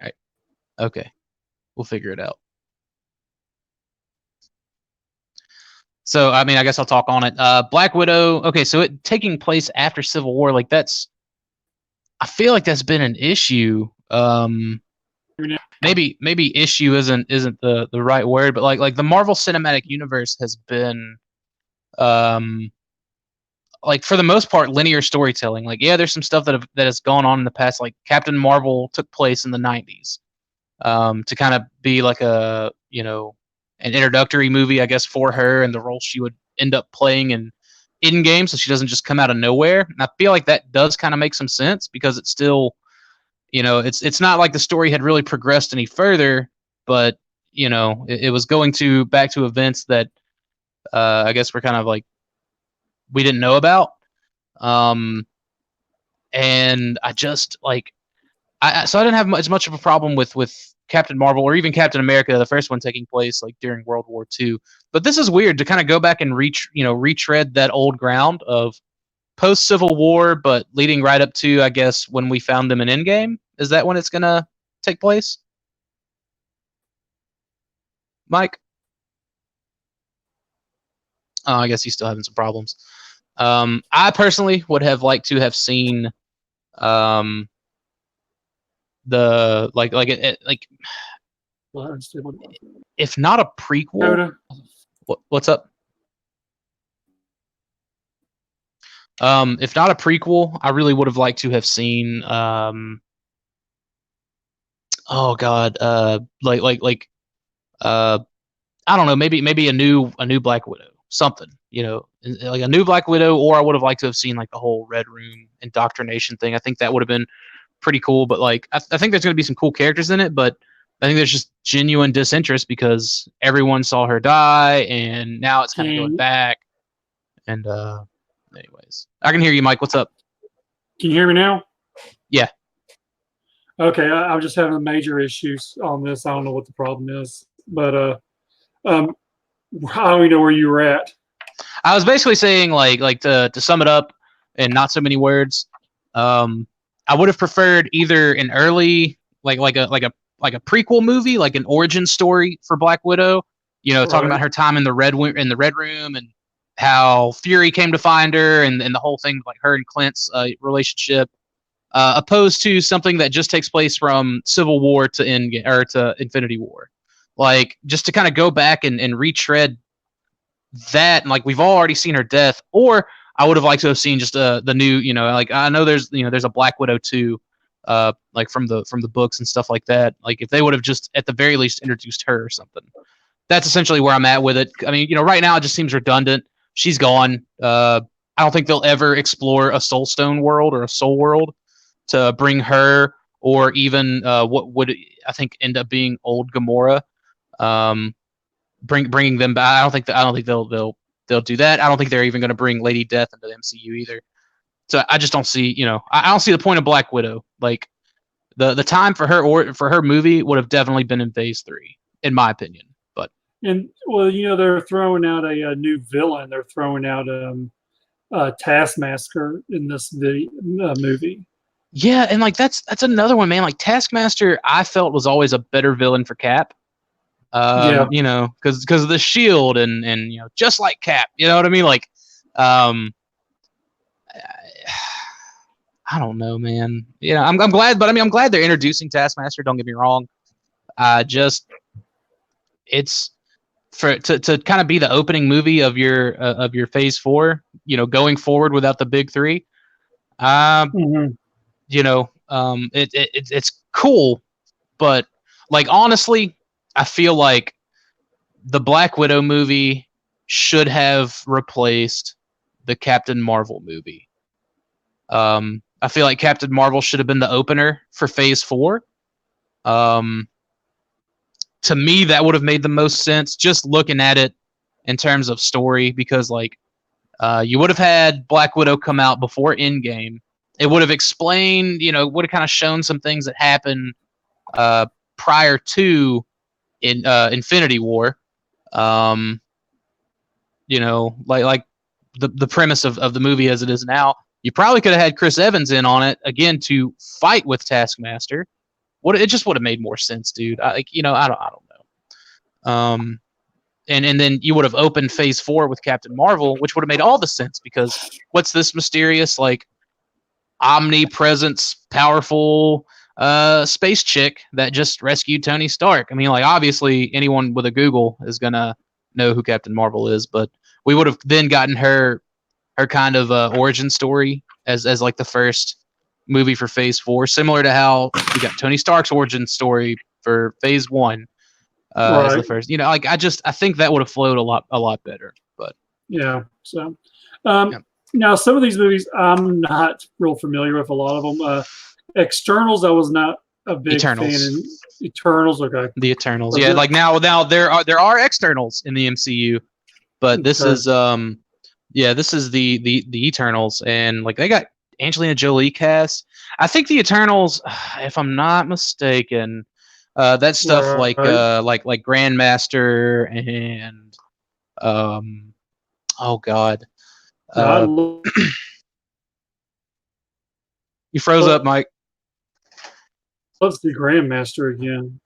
All right. Okay, we'll figure it out. So I mean, I guess I'll talk on it. Black Widow. Okay, so it taking place after Civil War, like that's. I feel like that's been an issue. Maybe issue isn't the right word, but like the Marvel Cinematic Universe has been like for the most part linear storytelling. Like yeah, there's some stuff that has gone on in the past. Like Captain Marvel took place in the 90s to kind of be like an introductory movie, I guess, for her and the role she would end up playing in game, so she doesn't just come out of nowhere. And I feel like that does kind of make some sense because it's still, it's not like the story had really progressed any further, but it was going to back to events that I guess we're kind of like we didn't know about. Um, and I just like so I didn't have as much of a problem with Captain Marvel or even Captain America, the first one taking place like during World War II. But this is weird to kind of go back and retread that old ground of post Civil War, but leading right up to, I guess, when we found them in Endgame. Is that when it's gonna take place, Mike? Oh, I guess he's still having some problems. I personally would have liked to have seen um, the like if not a prequel. What's up? If not a prequel, I really would have liked to have seen. Oh God, uh, I don't know, maybe a new Black Widow, something, like a new Black Widow, or I would have liked to have seen like the whole Red Room indoctrination thing. I think that would have been pretty cool. But like, I think there's going to be some cool characters in it, but I think there's just genuine disinterest because everyone saw her die, and now it's kind of going back. And anyways, I can hear you, Mike. What's up? Can you hear me now? Yeah. Okay, I'm just having major issues on this. I don't know what the problem is, but um, I don't even know where you were at. I was basically saying like to sum it up in not so many words. Um, I would have preferred either an early like a prequel movie, like an origin story for Black Widow. You know, talking Right. about her time in the red room and how Fury came to find her and the whole thing like her and Clint's relationship. Opposed to something that just takes place from Civil War to to Infinity War, like just to kind of go back and retread that, and like we've already seen her death, or I would have liked to have seen just the new, like I know there's a Black Widow 2, like from the books and stuff like that. Like if they would have just at the very least introduced her or something. That's essentially where I'm at with it. I mean, right now it just seems redundant. She's gone. I don't think they'll ever explore a Soul Stone world or a Soul world to bring her, or even what would I think end up being old Gamora. Um, bringing them back. I don't think they'll do that. I don't think they're even going to bring Lady Death into the MCU either. So I just don't see, I don't see the point of Black Widow. Like the time for her or for her movie would have definitely been in Phase 3, in my opinion. But And well, they're throwing out a new villain. They're throwing out Taskmaster in this movie. yeah, and like that's another one, man. Like Taskmaster, I felt was always a better villain for Cap. Yeah, Because of the shield and just like Cap, you know what I mean? Like, um, I don't know, man. Yeah, I'm glad, but I mean, I'm glad they're introducing Taskmaster. Don't get me wrong. Just it's to kind of be the opening movie of your Phase 4. Going forward without the big three. Um, hmm it's cool, but like honestly, I feel like the Black Widow movie should have replaced the Captain Marvel movie. I feel like Captain Marvel should have been the opener for Phase 4. Um, to me, that would have made the most sense just looking at it in terms of story, because like you would have had Black Widow come out before Endgame. It would have explained, would have kind of shown some things that happened uh, prior to in Infinity War. Um, like the premise of the movie as it is now. You probably could have had Chris Evans in on it again to fight with Taskmaster. It just would have made more sense, dude. I don't know. And then you would have opened Phase 4 with Captain Marvel, which would have made all the sense, because what's this mysterious like omnipresence, powerful space chick that just rescued Tony Stark? I mean, like obviously anyone with a Google is gonna know who Captain Marvel is, but we would have then gotten her kind of origin story as like the first movie for Phase 4, similar to how we got Tony Stark's origin story for Phase 1 as the right. first. I think that would have flowed a lot better. But Yeah. So yeah. now some of these movies I'm not real familiar with. A lot of them. Externals, I was not a big fan Eternals. in. Eternals, okay. The Eternals. Was Yeah, it like now there are externals in the MCU, but this okay? is this is the Eternals, and like they got Angelina Jolie cast. I think the Eternals, if I'm not mistaken, that stuff Right. like Grandmaster and um oh god. Now I Uh you froze up, Mike. love the Grandmaster again.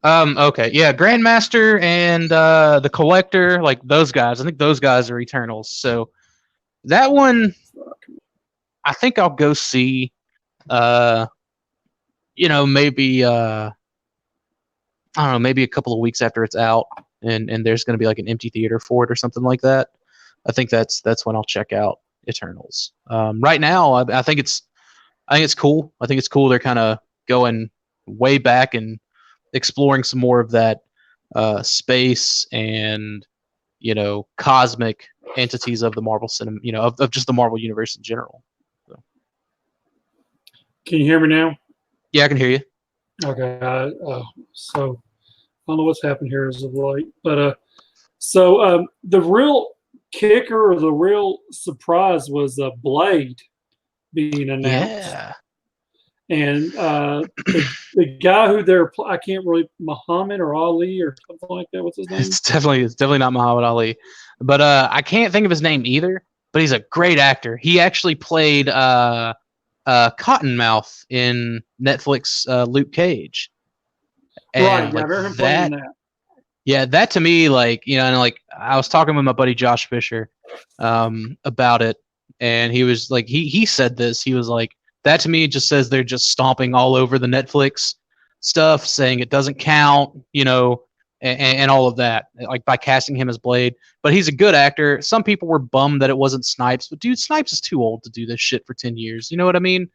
Okay, yeah, Grandmaster and the Collector, like those guys. I think those guys are Eternals. So that one, I think I'll go see. Uh, maybe I don't know, maybe a couple of weeks after it's out, and there's going to be like an empty theater for it or something like that. I think that's when I'll check out Eternals. Right now, I think it's cool. I think it's cool. They're kind of going way back and exploring some more of that space and cosmic entities of the Marvel cinema, of just the Marvel universe in general. So, Can you hear me now? yeah, I can hear you. Okay. So I don't know what's happened here as of late, but so the real kicker or the real surprise was Blade being announced, Yeah. And the guy who they're I can't really Muhammad or Ali or something like that. What's his name? It's definitely not Muhammad Ali, but I can't think of his name either. But he's a great actor. He actually played Cottonmouth in Netflix Luke Cage, Right. and Yeah, I like remember him playing in that. that. Yeah, that to me, like, and like I was talking with my buddy Josh Fisher about it, and he was like, he said this. He was like, that to me just says they're just stomping all over the Netflix stuff, saying it doesn't count, and all of that, like by casting him as Blade. But he's a good actor. Some people were bummed that it wasn't Snipes, but dude, Snipes is too old to do this shit for 10 years. You know what I mean?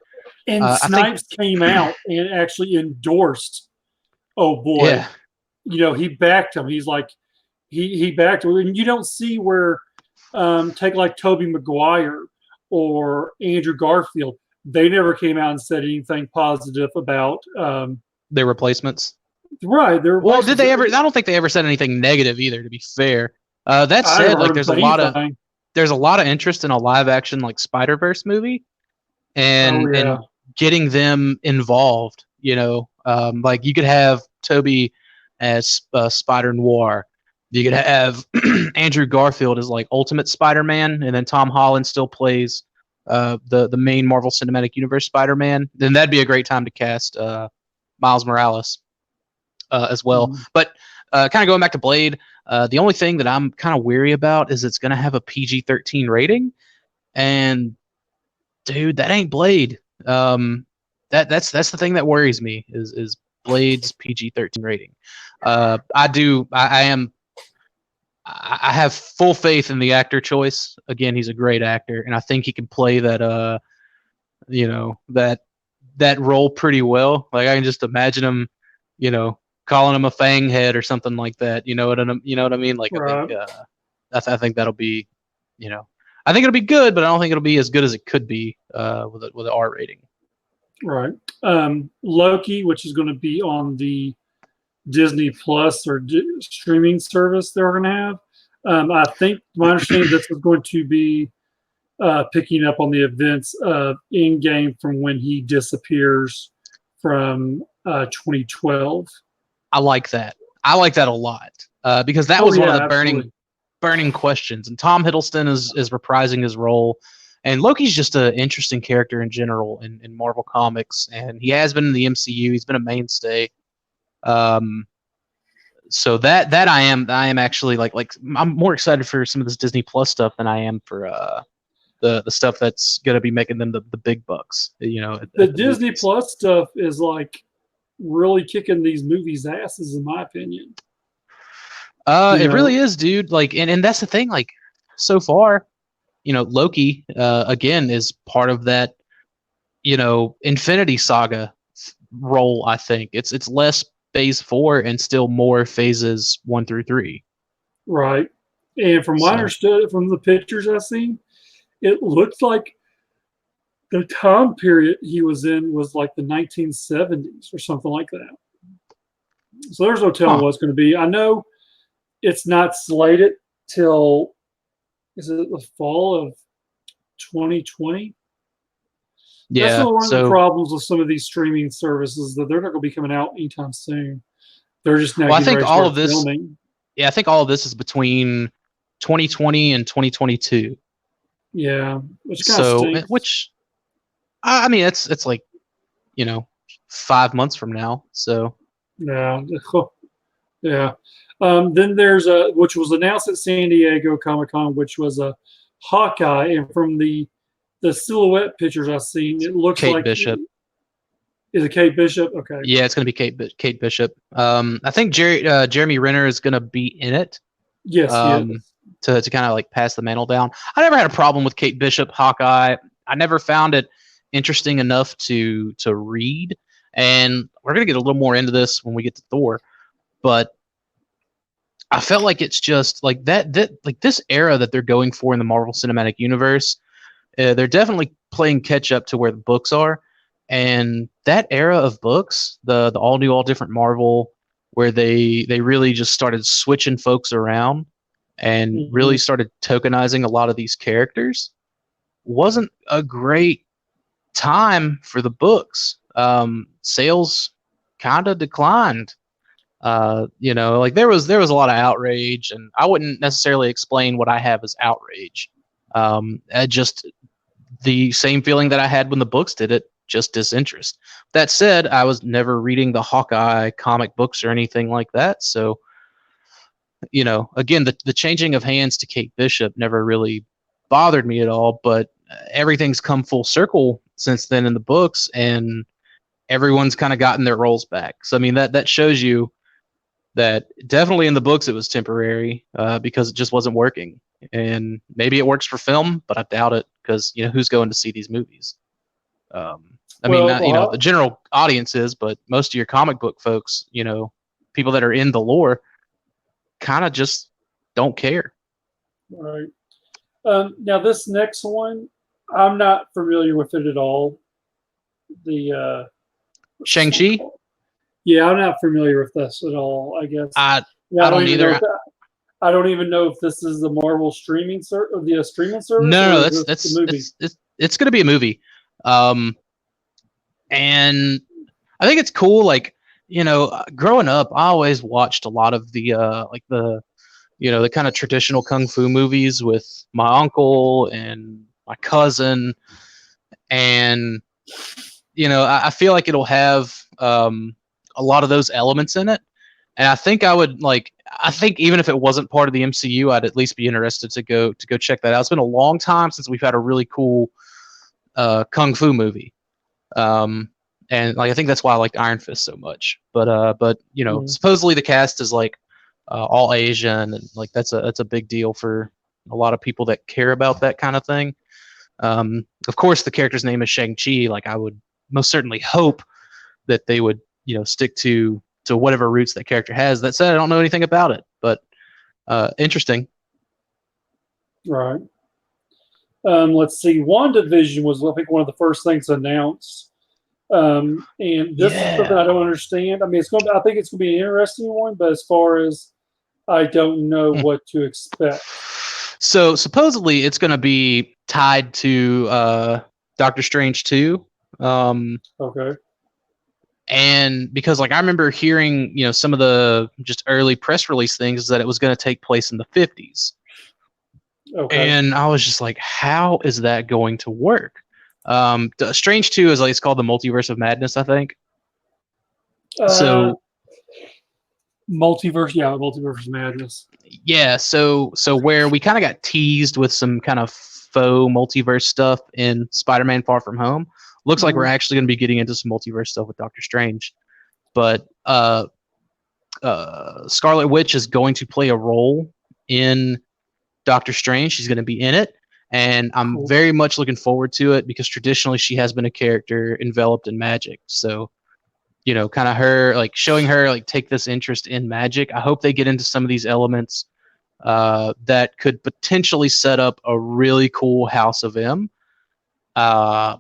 And I think, Snipes came out and actually endorsed. Oh boy, yeah, he backed him. He's like he backed him, and you don't see where take like Toby Maguire or Andrew Garfield. They never came out and said anything positive about their replacements. right their Well, did replacements. they ever? I don't think they ever said anything negative either. To be fair, that I said, never like heard him say anything. there's a lot of interest in a live action like Spider Verse movie, Oh and yeah, getting them involved. Like you could have Toby as Spider Noir. You could have Andrew Garfield as like Ultimate Spider Man, and then Tom Holland still plays the main Marvel Cinematic Universe Spider Man. Then that'd be a great time to cast Miles Morales as well. Mhm. But kind of going back to Blade, the only thing that I'm kind of weary about is it's going to have a PG-13 rating, and dude, that ain't Blade. That's the thing that worries me is Blade's PG-13 rating. I have full faith in the actor choice. Again, he's a great actor, and I think he can play that that role pretty well. Like I can just imagine him, you know, calling him a fang head or something like that. You know what I mean? Like I think Right, I think that'll be, you know, I think it'll be good, but I don't think it'll be as good as it could be with an R rating. right. Loki, which is going to be on the Disney Plus or streaming service they're going to have. I think my understanding this is going to be picking up on the events of Endgame from when he disappears from 2012. I like that. I like that a lot because that Oh was one of yeah, the absolutely. burning questions. And Tom Hiddleston is reprising his role. And Loki's just an interesting character in general in Marvel Comics, and he has been in the MCU. He's been a mainstay. Um, so that I am actually like I'm more excited for some of this Disney Plus stuff than I am for the stuff that's gonna be making them the big bucks. The At the Disney movies. Plus stuff is like really kicking these movies' asses, in my opinion. You It really know, is, dude. Like, and that's the thing. Like, so far, Loki again is part of that Infinity Saga role. I think it's less Phase 4 and still more phases 1 through 3. right? And from what I So, understood from the pictures I've seen, it looks like the time period he was in was like the 1970s or something like that. So there's no telling huh? what it's going to be. I know it's not slated till is it the fall of 2020? That's Yeah. one of the So, problems with some of these streaming services that they're not going to be coming out anytime soon. They're just now well, I getting think ready to all start of this. filming. Yeah, I think all of this is between 2020 and 2022. Yeah, which kind of So, stinks. which I mean, it's like you know 5 months from now. So, Yeah, yeah. Then there's a which was announced at San Diego Comic Con, which was a Hawkeye, and from the silhouette pictures I've seen, it looks Kate like Bishop. is it Kate Bishop? Okay. Yeah, it's gonna be Kate Bishop. I think Jeremy Renner is gonna be in it. Yes, he is. Um, to kind of like pass the mantle down. I never had a problem with Kate Bishop, Hawkeye. I never found it interesting enough to read. And we're gonna get a little more into this when we get to Thor, but I felt like it's just like that like this era that they're going for in the Marvel Cinematic Universe. They're definitely playing catch up to where the books are, and that era of books, the all new, all different Marvel, where they really just started switching folks around and Hmm. really started tokenizing a lot of these characters, wasn't a great time for the books. sales kind of declined. Like there was a lot of outrage, and I wouldn't necessarily explain what I have as outrage. Just the same feeling that I had when the books did it, just disinterest. That said, I was never reading the Hawkeye comic books or anything like that, so again, the changing of hands to Kate Bishop never really bothered me at all, but everything's come full circle since then in the books, and everyone's kind of gotten their roles back. So I mean that shows you that definitely in the books it was temporary because it just wasn't working, and maybe it works for film, but I doubt it because who's going to see these movies? I mean, not, the general audience is, but most of your comic book folks, people that are in the lore, kind of just don't care. Right. Now this next one, I'm not familiar with it at all. The Shang-Chi? Yeah, I'm not familiar with this at all, I guess. I don't either. I don't even know if this is the Marvel streaming the streaming service. No, that's the movie. It's going to be a movie. And I think it's cool. Like, growing up, I always watched a lot of the the kind of traditional kung fu movies with my uncle and my cousin, and I feel like it'll have a lot of those elements in it. And I think I think even if it wasn't part of the MCU, I'd at least be interested to go check that out. It's been a long time since we've had a really cool kung fu movie. And I think that's why I liked Iron Fist so much. But supposedly the cast is all Asian, and that's a big deal for a lot of people that care about that kind of thing. Of course, the character's name is Shang-Chi. I would most certainly hope that they would stick to whatever roots that character has. That said, I don't know anything about it, but interesting. Right. Let's see. WandaVision was, I think, one of the first things announced. And this is something I don't understand. I mean, I think it's going to be an interesting one, but as far as I don't know what to expect. So supposedly it's going to be tied to Doctor Strange 2. Okay. And because I remember hearing, some of the just early press release things that it was going to take place in the 50s. Okay. And I was just like, how is that going to work? Strange 2 is it's called the Multiverse of Madness, I think. So Multiverse of Madness. Yeah, so where we kind of got teased with some kind of faux multiverse stuff in Spider-Man Far From Home, looks like we're actually going to be getting into some multiverse stuff with Doctor Strange. But Scarlet Witch is going to play a role in Doctor Strange. She's going to be in it, and I'm very much looking forward to it because traditionally she has been a character enveloped in magic. So, kind of her, showing her, take this interest in magic. I hope they get into some of these elements that could potentially set up a really cool House of M. And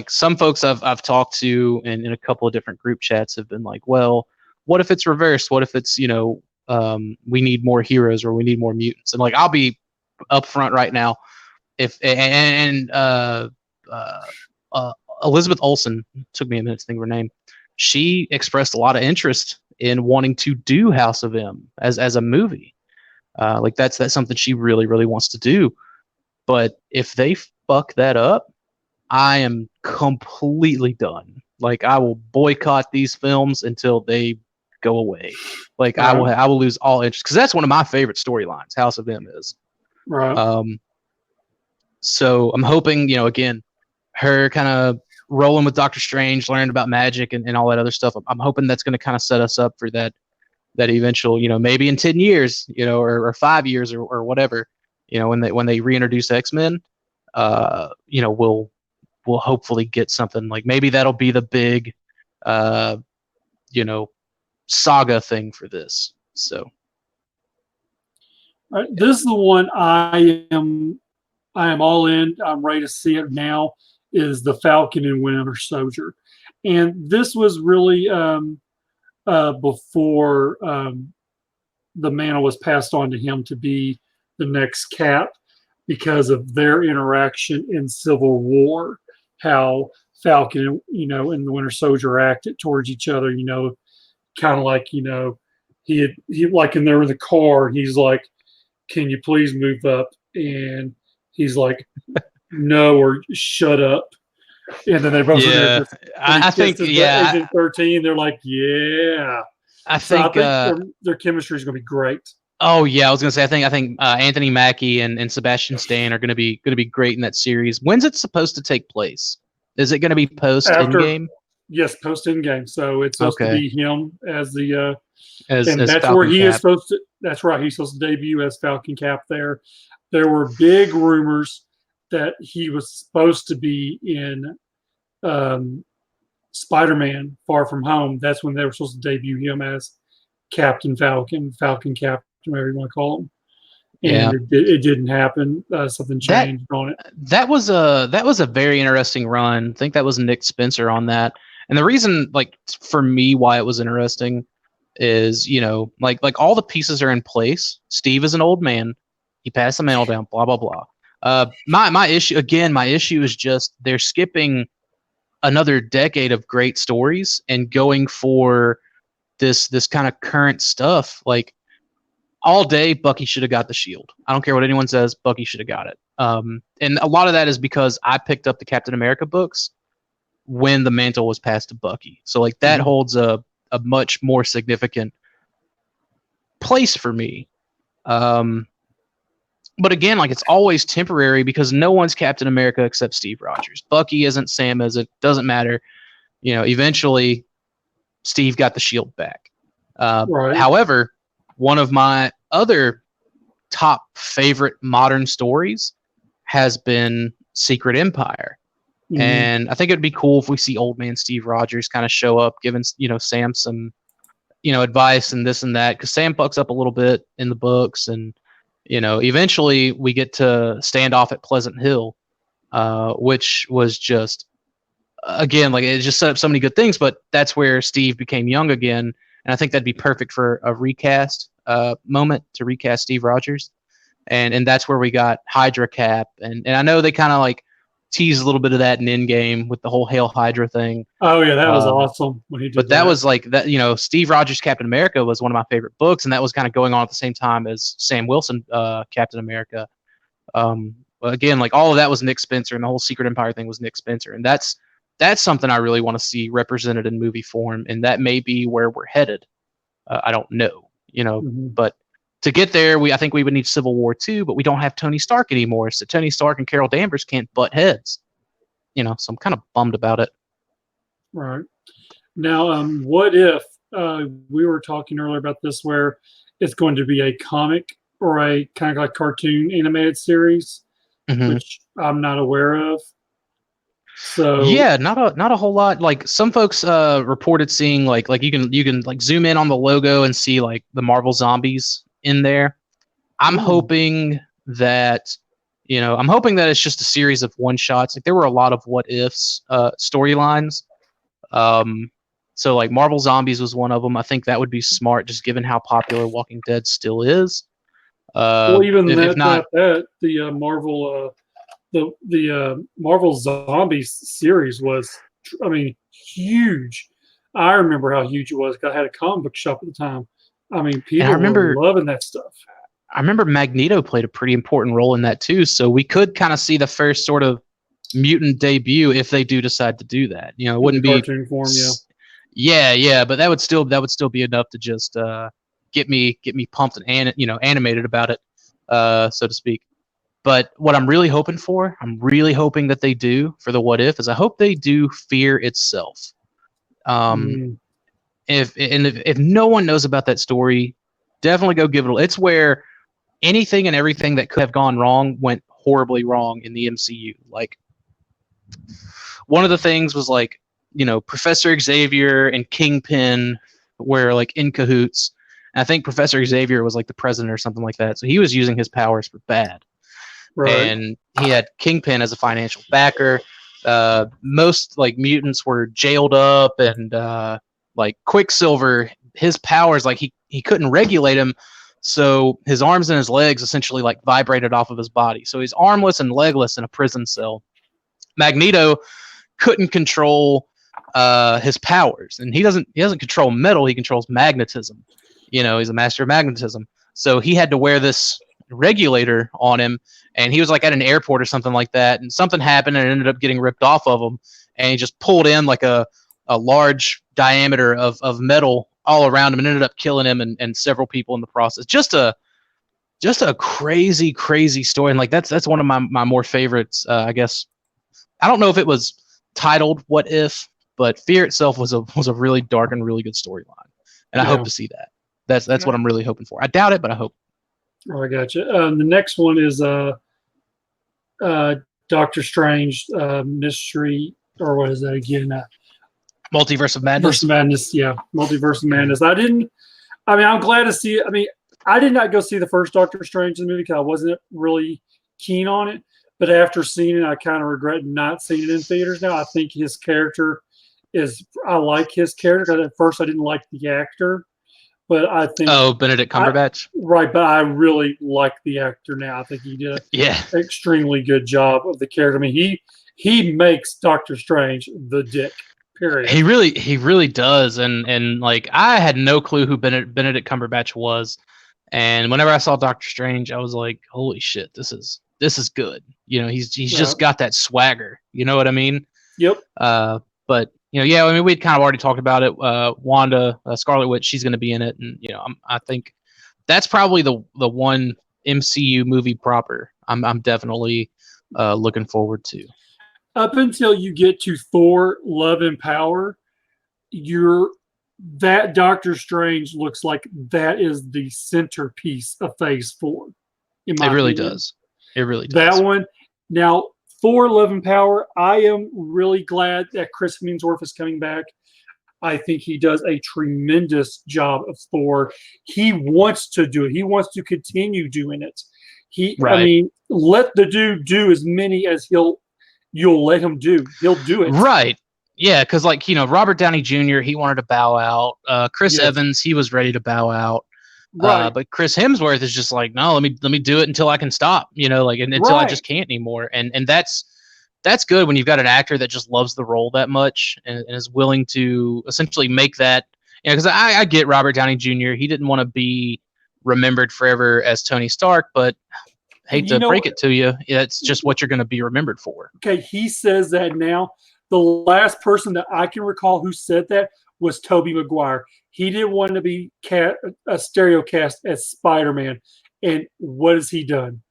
some folks I've talked to in a couple of different group chats have been like, well, what if it's reversed? What if it's, we need more heroes or we need more mutants? And I'll be upfront right now. If Elizabeth Olsen, took me a minute to think of her name. She expressed a lot of interest in wanting to do House of M as a movie. That's something she really, really wants to do. But if they fuck that up, I am completely done. I will boycott these films until they go away. I will lose all interest because that's one of my favorite storylines. House of M is. Right. So I'm hoping, again, her kind of rolling with Doctor Strange, learning about magic and all that other stuff. I'm hoping that's going to kind of set us up for that eventual, maybe in 10 years, or 5 years or whatever, when they reintroduce X-Men, we'll hopefully get something maybe that'll be the big, saga thing for this. So. This is the one I am all in. I'm ready to see it now. Is the Falcon and Winter Soldier, and this was really before the mantle was passed on to him to be the next Cap because of their interaction in Civil War. How Falcon, and the Winter Soldier acted towards each other, kind of like, he like, and they're in the car, and he's like, "Can you please move up?" And he's like, "No," or "Shut up." And then they both are there Yeah, just, and he I think kisses the Agent 13. They're like, "Yeah." I So I think think their chemistry is going to be great. oh yeah, I was gonna say I think Anthony Mackie and Sebastian Stan are gonna be great in that series. When's it supposed to take place? Is it gonna be post After, Endgame? yes, post in game. So it's supposed to Okay, be him as the and as that's where Falcon he is Cap. supposed to. That's right. He's supposed to debut as Falcon Cap. There were big rumors that he was supposed to be in um, Spider-Man: Far From Home. That's when they were supposed to debut him as Captain Falcon, Falcon Captain, whatever you want to call him. Yeah, And it didn't happen. Something that changed on it. that was a very interesting run. I think that was Nick Spencer on that. And the reason, like for me, why it was interesting is like all the pieces are in place. Steve is an old man. He passed the mantle down. Blah blah blah. My issue is just they're skipping another decade of great stories and going for this kind of current stuff. Like all day, Bucky should have got the shield. I don't care what anyone says. Bucky should have got it. And a lot of that is because I picked up the Captain America books when the mantle was passed to Bucky. So like that holds a much more significant place for me. But again, like it's always temporary because no one's Captain America except Steve Rogers. Bucky isn't, Sam isn't, doesn't matter. Eventually Steve got the shield back. Right. However, one of my other top favorite modern stories has been Secret Empire. Mm-hmm. And I think it'd be cool if we see old man Steve Rogers kind of show up, giving Sam some advice and this and that, because Sam fucks up a little bit in the books, and eventually we get to stand off at Pleasant Hill, which was just again like it just set up so many good things. But that's where Steve became young again, and I think that'd be perfect for a recast moment to recast Steve Rogers, and that's where we got Hydra Cap, and I know they kind of like tease a little bit of that in Endgame with the whole Hail Hydra thing. Oh yeah, that was awesome when he did. But that was like that. Steve Rogers Captain America was one of my favorite books, and that was kind of going on at the same time as Sam Wilson Captain America. Again, like all of that was Nick Spencer, and the whole Secret Empire thing was Nick Spencer, and that's something I really want to see represented in movie form, and that may be where we're headed. I don't know, but to get there, I think we would need Civil War II, but we don't have Tony Stark anymore, so Tony Stark and Carol Danvers can't butt heads. So I'm kind of bummed about it. Right. Now, what if we were talking earlier about this, where it's going to be a comic or a kind of like cartoon animated series, which I'm not aware of. So yeah, not a whole lot. Like some folks reported seeing like you can like zoom in on the logo and see like the Marvel Zombies in there. I'm hoping that it's just a series of one shots. Like there were a lot of what ifs storylines. So like Marvel Zombies was one of them. I think that would be smart, just given how popular Walking Dead still is. Well, even if not, the Marvel the Marvel Zombies series was, I mean, huge. I remember how huge it was. I had a comic book shop at the time. I mean, people were loving that stuff. I remember Magneto played a pretty important role in that too. So we could kind of see the first sort of mutant debut if they do decide to do that. It wouldn't be cartoon form, yeah, but that would still be enough to just get me pumped and animated about it, so to speak. But what I'm really hoping that they do for the what if is I hope they do Fear itself. If no one knows about that story, definitely go give it. It's where anything and everything that could have gone wrong went horribly wrong in the MCU. Like one of the things was like Professor Xavier and Kingpin were like in cahoots. And I think Professor Xavier was like the president or something like that. So he was using his powers for bad. Right. And he had Kingpin as a financial backer. Most like mutants were jailed up, and like Quicksilver, his powers, like he couldn't regulate him, so his arms and his legs essentially like vibrated off of his body. So he's armless and legless in a prison cell. Magneto couldn't control his powers, and he doesn't control metal, he controls magnetism. He's a master of magnetism. So he had to wear this regulator on him, and he was like at an airport or something like that, and something happened and it ended up getting ripped off of him, and he just pulled in like a large diameter of metal all around him and ended up killing him and several people in the process. Just a crazy story, and like that's one of my more favorites. I guess I don't know if it was titled What If, but Fear itself was a really dark and really good storyline, and I hope to see that. That's what I'm really hoping for. I doubt it, but I hope. Oh, I got you. The next one is Doctor Strange mystery, or what is that again? Multiverse of Madness. Yeah, Multiverse of Madness. I'm glad to see it. I did not go see the first Doctor Strange movie because I wasn't really keen on it. But after seeing it, I kind of regret not seeing it in theaters now. I think his character I like his character. Because at first I didn't like the actor. But I think Benedict Cumberbatch. Right, but I really like the actor now. I think he did an extremely good job of the character. He makes Doctor Strange the dick. Period. He really does, and like I had no clue who Benedict Cumberbatch was, and whenever I saw Doctor Strange, I was like, holy shit, this is good. He's just got that swagger. You know what I mean? Yep. But we'd kind of already talked about it. Wanda, Scarlet Witch, she's going to be in it, and I think that's probably the one MCU movie proper I'm definitely looking forward to. Up until you get to Thor: Love and Power, that Doctor Strange looks like that is the centerpiece of Phase 4. It really does. It really does. That one. Now, Thor: Love and Power, I am really glad that Chris Hemsworth is coming back. I think he does a tremendous job of Thor. He wants to do it. He wants to continue doing it. Let the dude do as many as you'll let him do. He'll do it. Right. Yeah, because Robert Downey Jr., he wanted to bow out. Chris Evans, he was ready to bow out. Right. But Chris Hemsworth is just like, no, let me do it until I can stop, until I just can't anymore. And that's good when you've got an actor that just loves the role that much and is willing to essentially make that, because I get Robert Downey Jr. He didn't want to be remembered forever as Tony Stark, but hate to break it to you, it's just what you're going to be remembered for. Okay, he says that now. The last person that I can recall who said that was Tobey Maguire. He didn't want to be a stereo cast as Spider-Man, and what has he done?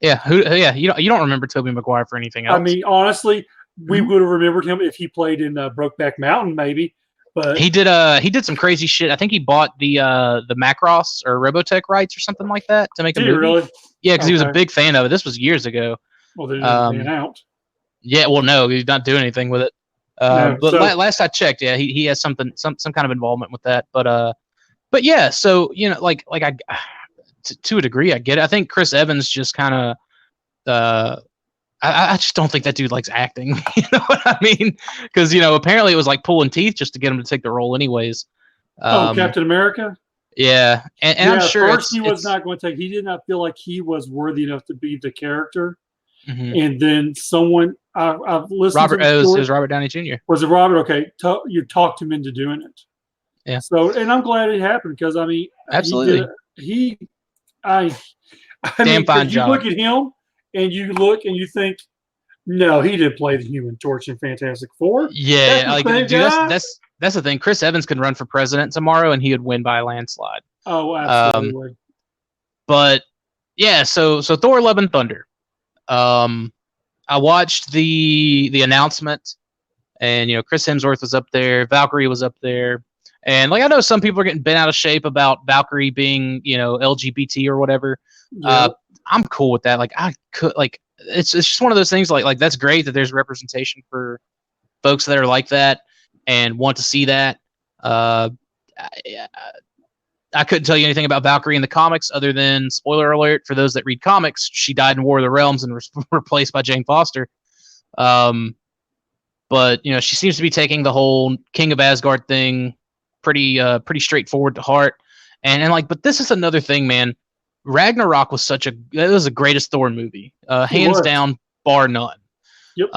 Yeah, you don't remember Tobey Maguire for anything else. Honestly, we would have remembered him if he played in Brokeback Mountain, maybe. But he did some crazy shit. I think he bought the Macross or Robotech rights or something like that to make a movie. Really? Yeah, because he was a big fan of it. This was years ago. Well, they didn't pan out. Yeah, well, no, he's not doing anything with it. Last I checked, he has some kind of involvement with that. But yeah, so to a degree, I get it. I think Chris Evans just kind of, I just don't think that dude likes acting. You know what I mean? Because apparently it was like pulling teeth just to get him to take the role, anyways. Captain America. Yeah, and I'm sure first he was not going to take. He did not feel like he was worthy enough to be the character. Mm-hmm. And then someone I've listened Robert, to. It was Robert Downey Jr. Was it Robert? Okay, you talked him into doing it. Yeah. So, and I'm glad it happened because absolutely, fine job. You look at him and you think, no, he didn't play the Human Torch in Fantastic Four. Yeah, that's the thing. Chris Evans could run for president tomorrow and he would win by a landslide. Oh, absolutely. But yeah, so Thor: Love and Thunder. I watched the announcement, and Chris Hemsworth was up there, Valkyrie was up there, and I know some people are getting bent out of shape about Valkyrie being LGBT or whatever. Yeah. I'm cool with that. It's just one of those things. Like that's great that there's representation for folks that are like that and want to see that. I couldn't tell you anything about Valkyrie in the comics other than, spoiler alert, for those that read comics, she died in War of the Realms and was replaced by Jane Foster. But she seems to be taking the whole King of Asgard thing pretty straightforward to heart. But this is another thing, man. Ragnarok was it was the greatest Thor movie, hands down, bar none. Yep.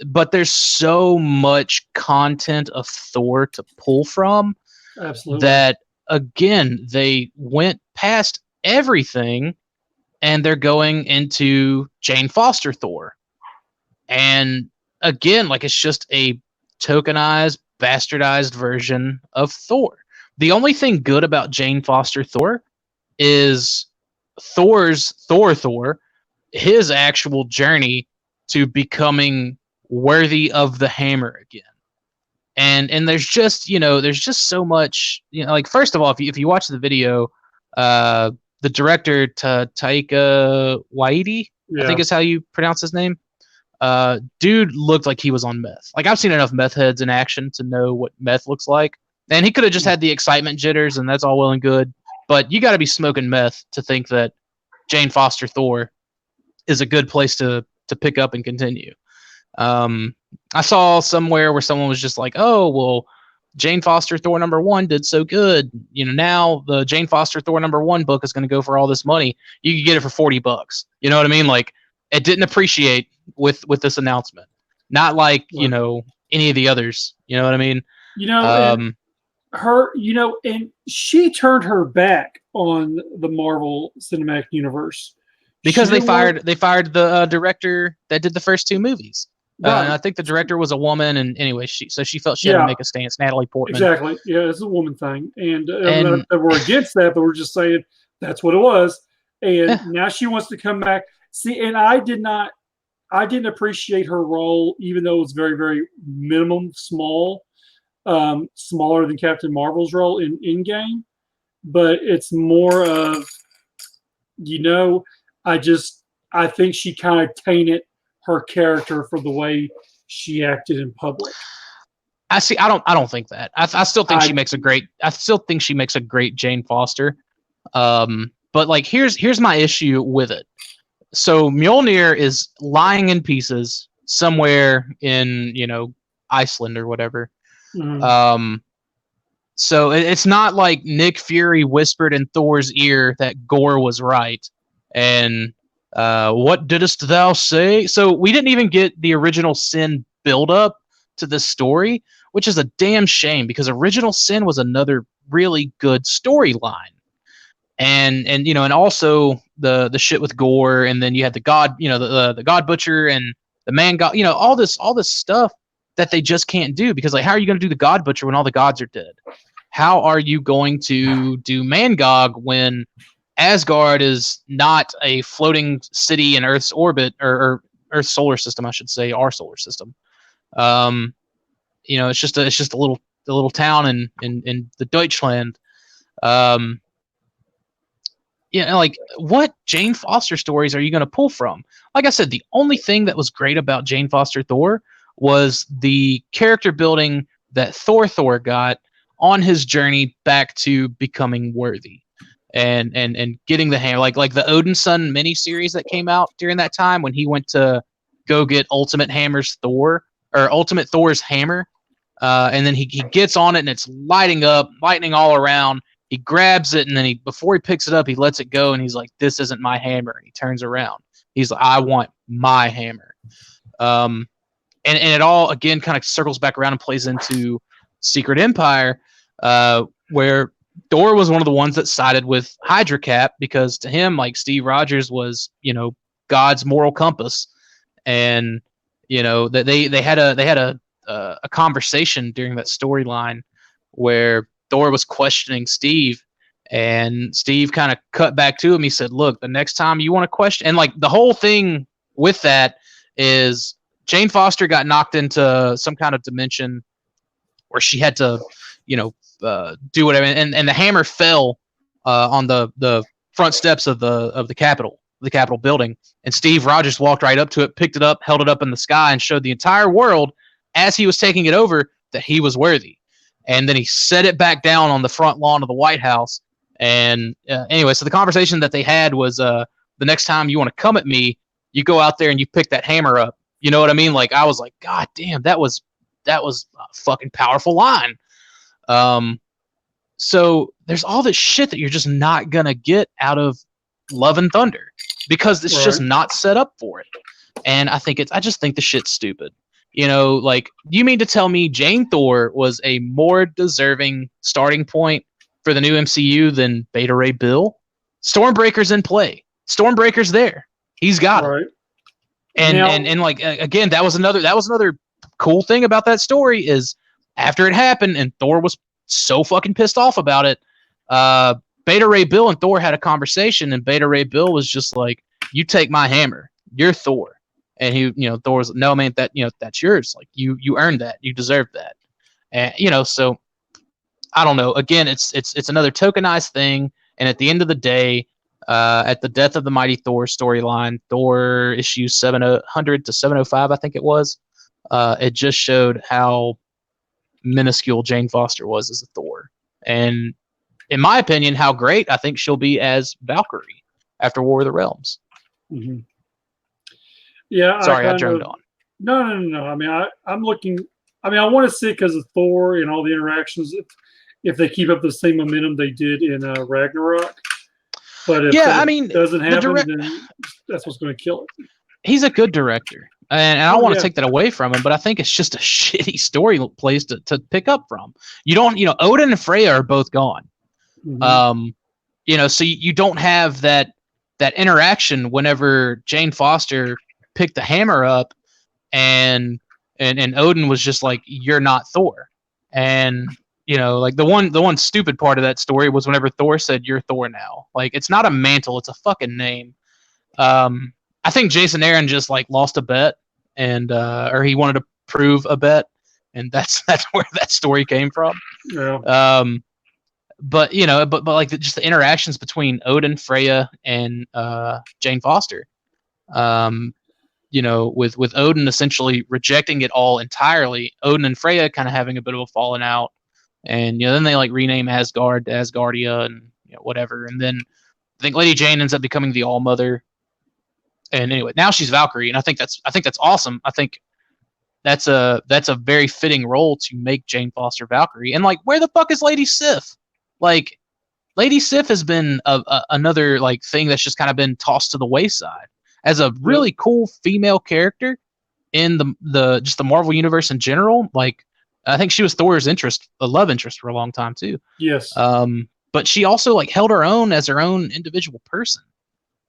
but there's so much content of Thor to pull from Absolutely. that, again, they went past everything and they're going into Jane Foster Thor. And again, like, it's just a tokenized, bastardized version of Thor. The only thing good about Jane Foster Thor is Thor, his actual journey to becoming worthy of the hammer again. And there's just, there's just so much, like, first of all, if you watch the video, the director, Taika Waititi, I Yeah. think is how you pronounce his name. Dude looked like he was on meth. Like, I've seen enough meth heads in action to know what meth looks like. And he could have just had the excitement jitters, and that's all well and good. But you got to be smoking meth to think that Jane Foster Thor is a good place to pick up and continue. I saw somewhere where someone was just like, "Oh, well, Jane Foster Thor #1 did so good. Now the Jane Foster Thor #1 book is going to go for all this money. You could get it for $40. You know what I mean? Like, it didn't appreciate with this announcement. Not like, any of the others. You know what I mean? And her, and she turned her back on the Marvel Cinematic Universe because they fired the director that did the first 2 movies. Right. And I think the director was a woman, and anyway, she felt she had to make a stance. Natalie Portman. Exactly. Yeah, it's a woman thing, and we're against that, but we're just saying that's what it was. And now she wants to come back. See, and I didn't appreciate her role, even though it was very, very minimum, smaller than Captain Marvel's role in Endgame. But it's more of, I think she kind of tainted her character for the way she acted in public. I don't think that. I still think she makes a great Jane Foster. But like, here's my issue with it. So Mjolnir is lying in pieces somewhere in, Iceland or whatever. Mm-hmm. So it's not like Nick Fury whispered in Thor's ear that Gore was right. And what didst thou say? So we didn't even get the original Sin build up to this story, which is a damn shame, because original Sin was another really good storyline. And also the shit with Gore, and then you had the God, the God Butcher and the Man God, all this stuff that they just can't do, because, like, how are you going to do the God Butcher when all the gods are dead? How are you going to do Mangog when Asgard is not a floating city in Earth's orbit, or Earth's solar system, I should say, our solar system? It's just a little town in the Deutschland. Like, what Jane Foster stories are you going to pull from? Like I said, the only thing that was great about Jane Foster Thor was the character building that Thor got on his journey back to becoming worthy, and getting the hammer, like the Odinson miniseries that came out during that time when he went to go get Ultimate Thor's hammer, and then he gets on it and it's lightning all around. He grabs it, and then before he picks it up, he lets it go, and he's like, "This isn't my hammer." And he turns around. He's like, "I want my hammer." And it all, again, kind of circles back around and plays into Secret Empire, where Thor was one of the ones that sided with Hydra Cap, because to him, like, Steve Rogers was, God's moral compass, and that they had a conversation during that storyline where Thor was questioning Steve, and Steve kind of cut back to him. He said, "Look, the next time you want to question," and like, the whole thing with that is Jane Foster got knocked into some kind of dimension where she had to, do whatever, and the hammer fell on the front steps of the Capitol building, and Steve Rogers walked right up to it, picked it up, held it up in the sky, and showed the entire world as he was taking it over that he was worthy. And then he set it back down on the front lawn of the White House. And anyway, so the conversation that they had was, the next time you want to come at me, you go out there and you pick that hammer up. You know what I mean? Like, I was like, God damn, that was a fucking powerful line. So there's all this shit that you're just not gonna get out of Love and Thunder, because it's just not set up for it. And I just think the shit's stupid. Like, you mean to tell me Jane Thor was a more deserving starting point for the new MCU than Beta Ray Bill? Stormbreaker's in play. Stormbreaker's there. He's got it. Right. And Now, and like, again, that was another cool thing about that story is after it happened and Thor was so fucking pissed off about it, Beta Ray Bill and Thor had a conversation, and Beta Ray Bill was just like, "You take my hammer. You're Thor." And Thor was, "No, man, that's yours. Like, you earned that. You deserve that." And so I don't know. Again, it's another tokenized thing. And at the end of the day, at the death of the Mighty Thor storyline, Thor issue 700 to 705, I think it was. It just showed how minuscule Jane Foster was as a Thor, and in my opinion, how great I think she'll be as Valkyrie after War of the Realms. mm-hmm. Yeah. Sorry, I droned on. No. I mean, I'm looking. I mean, I want to see it because of Thor and all the interactions. If they keep up the same momentum they did in Ragnarok, but if it doesn't happen, then that's what's going to kill it. He's a good director, and I don't want to take that away from him, but I think it's just a shitty story place to pick up from. You don't, Odin and Freya are both gone. Mm-hmm. So you don't have that interaction whenever Jane Foster picked the hammer up, and Odin was just like, "You're not Thor," and like the one stupid part of that story was whenever Thor said, "You're Thor now." Like, it's not a mantle, it's a fucking name. I think Jason Aaron just like lost a bet, and or he wanted to prove a bet, and that's where that story came from. Yeah. But like just the interactions between Odin, Freya, and Jane Foster. With Odin essentially rejecting it all entirely, Odin and Freya kind of having a bit of a falling out, and then they like rename Asgard to Asgardia and whatever, and then I think Lady Jane ends up becoming the All Mother. And anyway, now she's Valkyrie, and I think that's awesome. I think that's a very fitting role to make Jane Foster Valkyrie. And like, where the fuck is Lady Sif? Like, Lady Sif has been another like thing that's just kind of been tossed to the wayside as a really cool female character in the just the Marvel universe in general. Like, I think she was Thor's love interest for a long time too. Yes. But she also like held her own as her own individual person.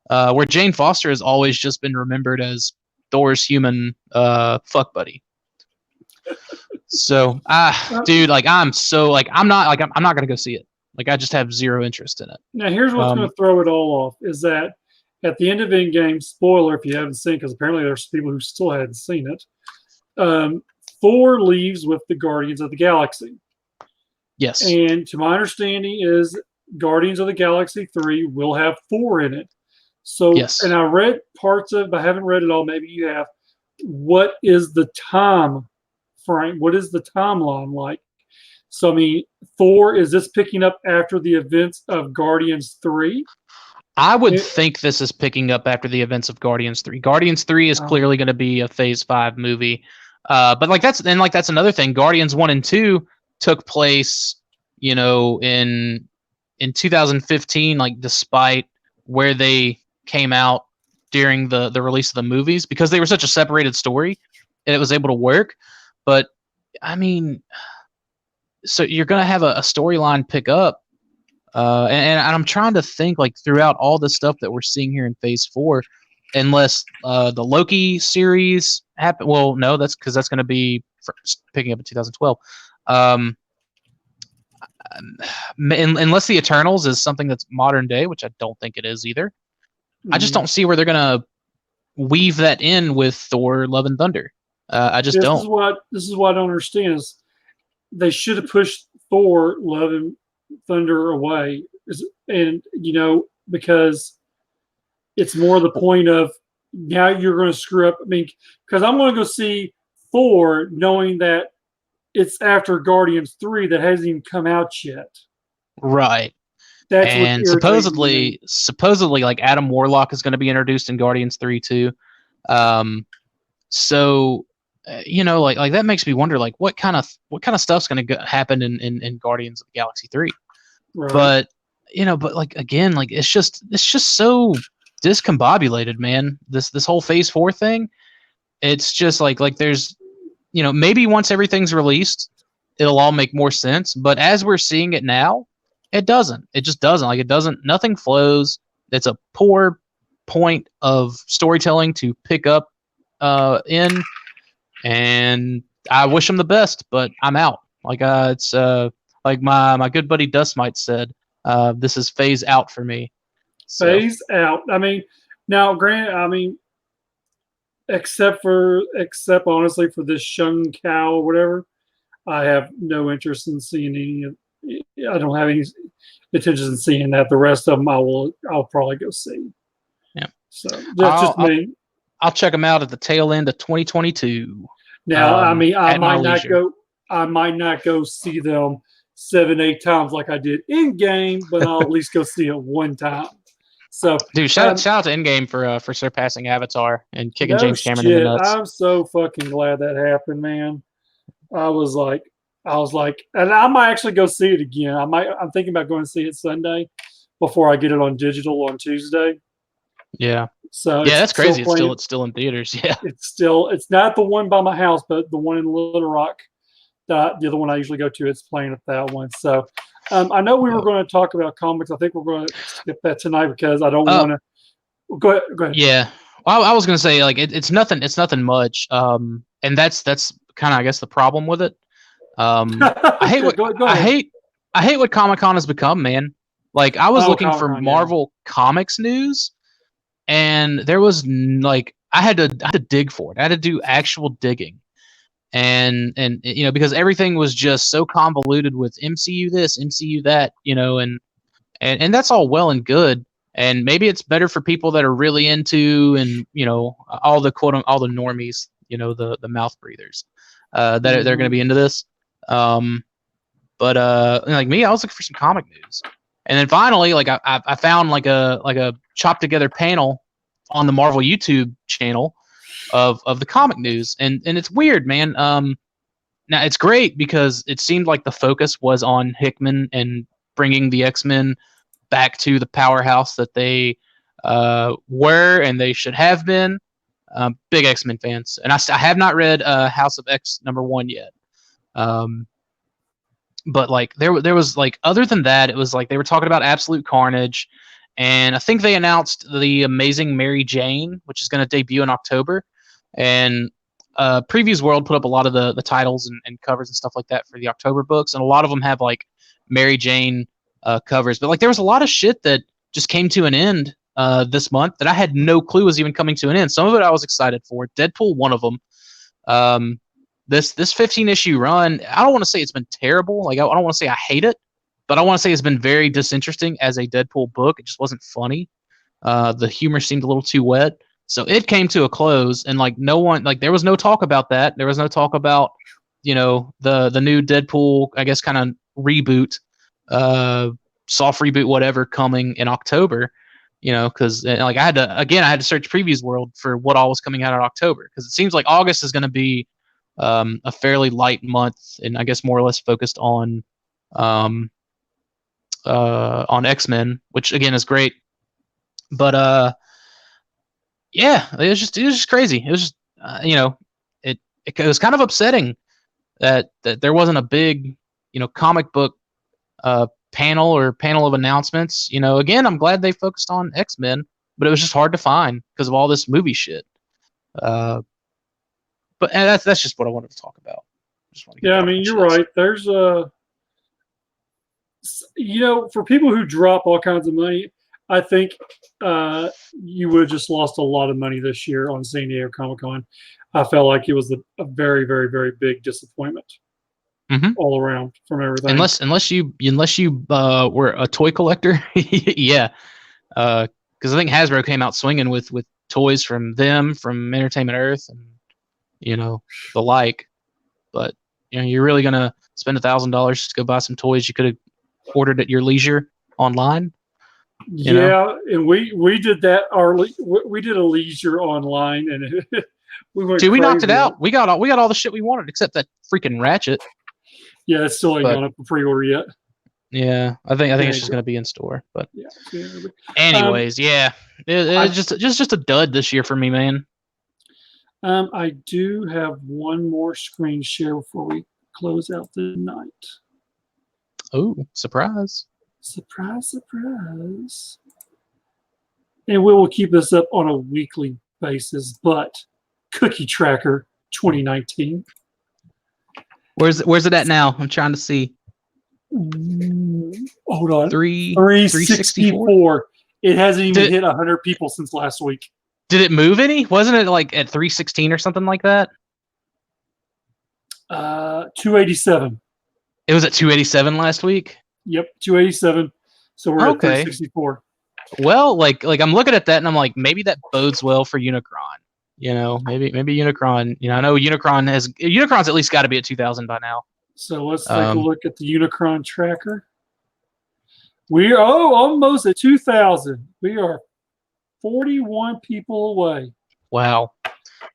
Where Jane Foster has always just been remembered as Thor's human fuck buddy. So, dude, like, I'm not gonna go see it. Like, I just have zero interest in it. Now, here's what's going to throw it all off: is that at the end of Endgame, spoiler if you haven't seen, because apparently there's people who still hadn't seen it. Thor leaves with the Guardians of the Galaxy. Yes. And to my understanding, is Guardians of the Galaxy 3 will have Thor in it. So, yes. And I read parts of it, but I haven't read it all. Maybe you have. What is the time frame? What is the timeline like? So, I mean, Thor, is this picking up after the events of Guardians 3? I would think this is picking up after the events of Guardians 3. Guardians 3 is clearly going to be a Phase 5 movie. But like that's another thing. Guardians 1 and 2 took place, in 2015, like despite where they came out during the release of the movies, because they were such a separated story and it was able to work. But I mean, so you're going to have a storyline pick up. And I'm trying to think, like, throughout all the stuff that we're seeing here in Phase 4, unless the Loki series happen. Well, no, that's because that's going to be picking up in 2012. Unless the Eternals is something that's modern day, which I don't think it is either. I just don't see where they're going to weave that in with Thor: Love and Thunder. I just don't. This is what I don't understand is they should have pushed Thor: Love and Thunder away, and because it's more the point of now you're going to screw up. I mean, because I'm going to go see Thor knowing that it's after Guardians 3 that hasn't even come out yet. Right. That's and supposedly, like Adam Warlock is going to be introduced in Guardians 3 too. So like that makes me wonder, like what kind of stuff's going to happen in Guardians of the Galaxy 3. Right. But like again, like it's just so discombobulated, man. This whole Phase 4 thing, it's just like there's maybe once everything's released, it'll all make more sense. But as we're seeing it now, it doesn't. It just doesn't. Like, it doesn't. Nothing flows. It's a poor point of storytelling to pick up in, and I wish them the best, but I'm out. Like, it's like my good buddy Dustmite said, this is phase out for me. So Phase out. I mean, now, granted, I mean, except honestly for this Shun Cow or whatever, I have no interest in seeing any of. I don't have any intentions in seeing that. The rest of them, I'll probably go see. yeah, So that's just me. I'll check them out at the tail end of 2022. Now, I mean, I at my might not leisure. go. I might not go see them 7, 8 times like I did in game, but I'll at least go see it one time. So, Dude, shout out to Endgame for surpassing Avatar and kicking no James Cameron in the shit. nuts. I'm so fucking glad that happened, man. I was like, and I might actually go see it again. I'm thinking about going to see it Sunday before I get it on digital on Tuesday. Yeah. So yeah, that's crazy. It's still in theaters. Yeah. It's not the one by my house, but the one in Little Rock. The other one I usually go to, it's playing at that one. So I know we were going to talk about comics. I think we're going to skip that tonight because I don't want to. Go ahead. Yeah. Well, I was going to say, like, it's nothing. It's nothing much. And that's kind of, I guess, the problem with it. I hate what I hate what Comic-Con has become, man. Like, I was looking for Marvel Comics news, and there was like I had to dig for it. I had to do actual digging, and because everything was just so convoluted with MCU this, MCU that, and that's all well and good. And maybe it's better for people that are really into, and all the all the normies, the mouth breathers, that they're going to be into this. But like me, I was looking for some comic news, and then finally, like I found like a chopped together panel on the Marvel YouTube channel of the comic news, and it's weird, man. Now it's great because it seemed like the focus was on Hickman and bringing the X-Men back to the powerhouse that they were and they should have been. Big X-Men fans, and I have not read House of X #1 yet. But like there was like, other than that, it was like they were talking about Absolute Carnage, and I think they announced the Amazing Mary Jane, which is going to debut in October. And Previews World put up a lot of the titles and covers and stuff like that for the October books, and a lot of them have like Mary Jane covers. But like there was a lot of shit that just came to an end this month that I had no clue was even coming to an end. Some of it I was excited for. Deadpool, one of them. This 15-issue run, I don't want to say it's been terrible. Like, I don't want to say I hate it, but I want to say it's been very disinteresting as a Deadpool book. It just wasn't funny. The humor seemed a little too wet. So it came to a close, and like no one, like there was no talk about that. There was no talk about, the new Deadpool, I guess, kind of reboot, soft reboot, whatever, coming in October. Because like I had to search Previews World for what all was coming out in October, because it seems like August is going to be a fairly light month, and I guess more or less focused on X-Men, which again is great. But yeah, it was just crazy. It was just it was kind of upsetting that there wasn't a big comic book panel of announcements. Again, I'm glad they focused on X-Men, but it was just hard to find because of all this movie shit. But that's just what I wanted to talk about. Yeah, I mean, you're right. There's for people who drop all kinds of money, I think you would have just lost a lot of money this year on San Diego Comic-Con. I felt like it was a very, very, very big disappointment all around from everything. Unless you were a toy collector, yeah. Because I think Hasbro came out swinging with toys from Entertainment Earth, and the like. But you're really gonna spend $1,000 to go buy some toys you could have ordered at your leisure online. And we did that. We did a leisure online, and we went. Dude, we knocked it out. We got all the shit we wanted except that freaking Ratchet. Yeah, it's still ain't gone up for pre-order yet. Yeah, I think it's just gonna be in store. But anyways, it's just a dud this year for me, man. I do have one more screen share before we close out the night. Oh, surprise. Surprise, surprise. And we will keep this up on a weekly basis, but Cookie Tracker 2019. Where's it at now? I'm trying to see. Hold on. 364. 364. It hasn't even hit 100 people since last week. Did it move any? Wasn't it like at 316 or something like that? 287. It was at 287 last week? Yep, 287. So we're at 364. Well, like I'm looking at that and I'm like, maybe that bodes well for Unicron. You know, maybe Unicron. You know, I know Unicron's at least got to be at 2,000 by now. So let's take a look at the Unicron tracker. We are almost at 2,000. We are 41 people away. Wow.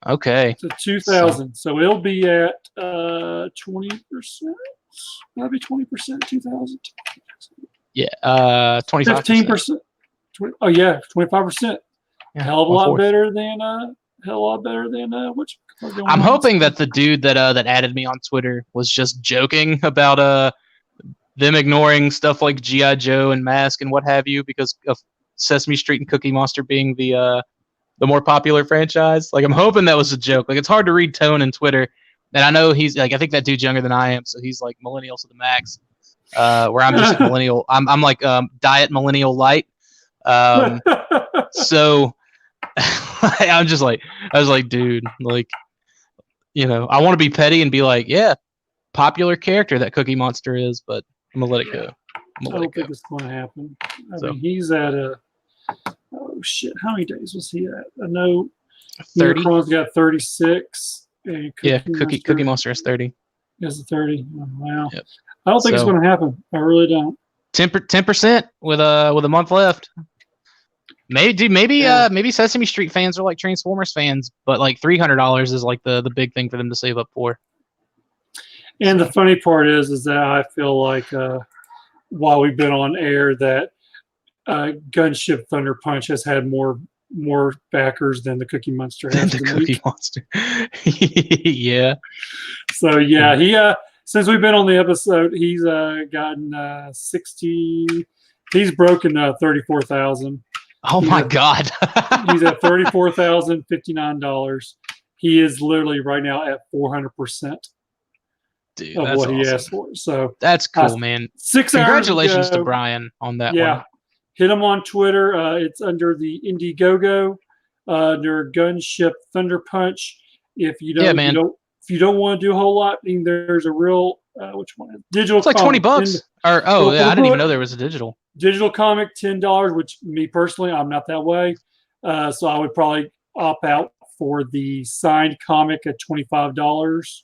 Okay. So 2,000. So it'll be at 20%. Maybe 20%. 2,000. Yeah. 25%. 15%. Oh yeah, 25%. Yeah, hell of a lot better than which. I'm hoping that the dude that added me on Twitter was just joking about them ignoring stuff like G.I. Joe and Mask and what have you because of Sesame Street and Cookie Monster being the more popular franchise. Like I'm hoping that was a joke. Like it's hard to read tone in Twitter, and I know he's like I think that dude's younger than I am, so he's like millennial to the max. Where I'm just millennial. I'm like diet millennial light. So I was like, dude, like, you know, I want to be petty and be like, yeah, popular character that Cookie Monster is, but I'm gonna let it go. I don't think it's going to happen. I mean, he's at oh shit, how many days was he at? I know 30. Unicron's got 36. And Cookie Monster is 30. Is it 30? Oh, wow. Yep. I don't think it's going to happen. I really don't. 10% with a month left. Maybe Sesame Street fans are like Transformers fans, but like $300 is like the big thing for them to save up for. And the funny part is that I feel like while we've been on air, that Gunship Thunder Punch has had more backers than the Cookie Monster has. The Cookie Monster. Yeah. So yeah, he since we've been on the episode, he's gotten 60. He's broken 34,000. Oh my God. He's at $34,059. He is literally right now at 400%. Dude, of what he asked for. So that's cool, man. 6 hours. Congratulations to Brian on that one. Hit him on Twitter. It's under the Indiegogo, under Gunship Thunder Punch. If you don't, if you don't want to do a whole lot, I mean, there's a real which one? Digital. It's like $20. I didn't even know there was a digital. Digital comic, $10. Which me personally, I'm not that way, so I would probably opt out for the signed comic at $25.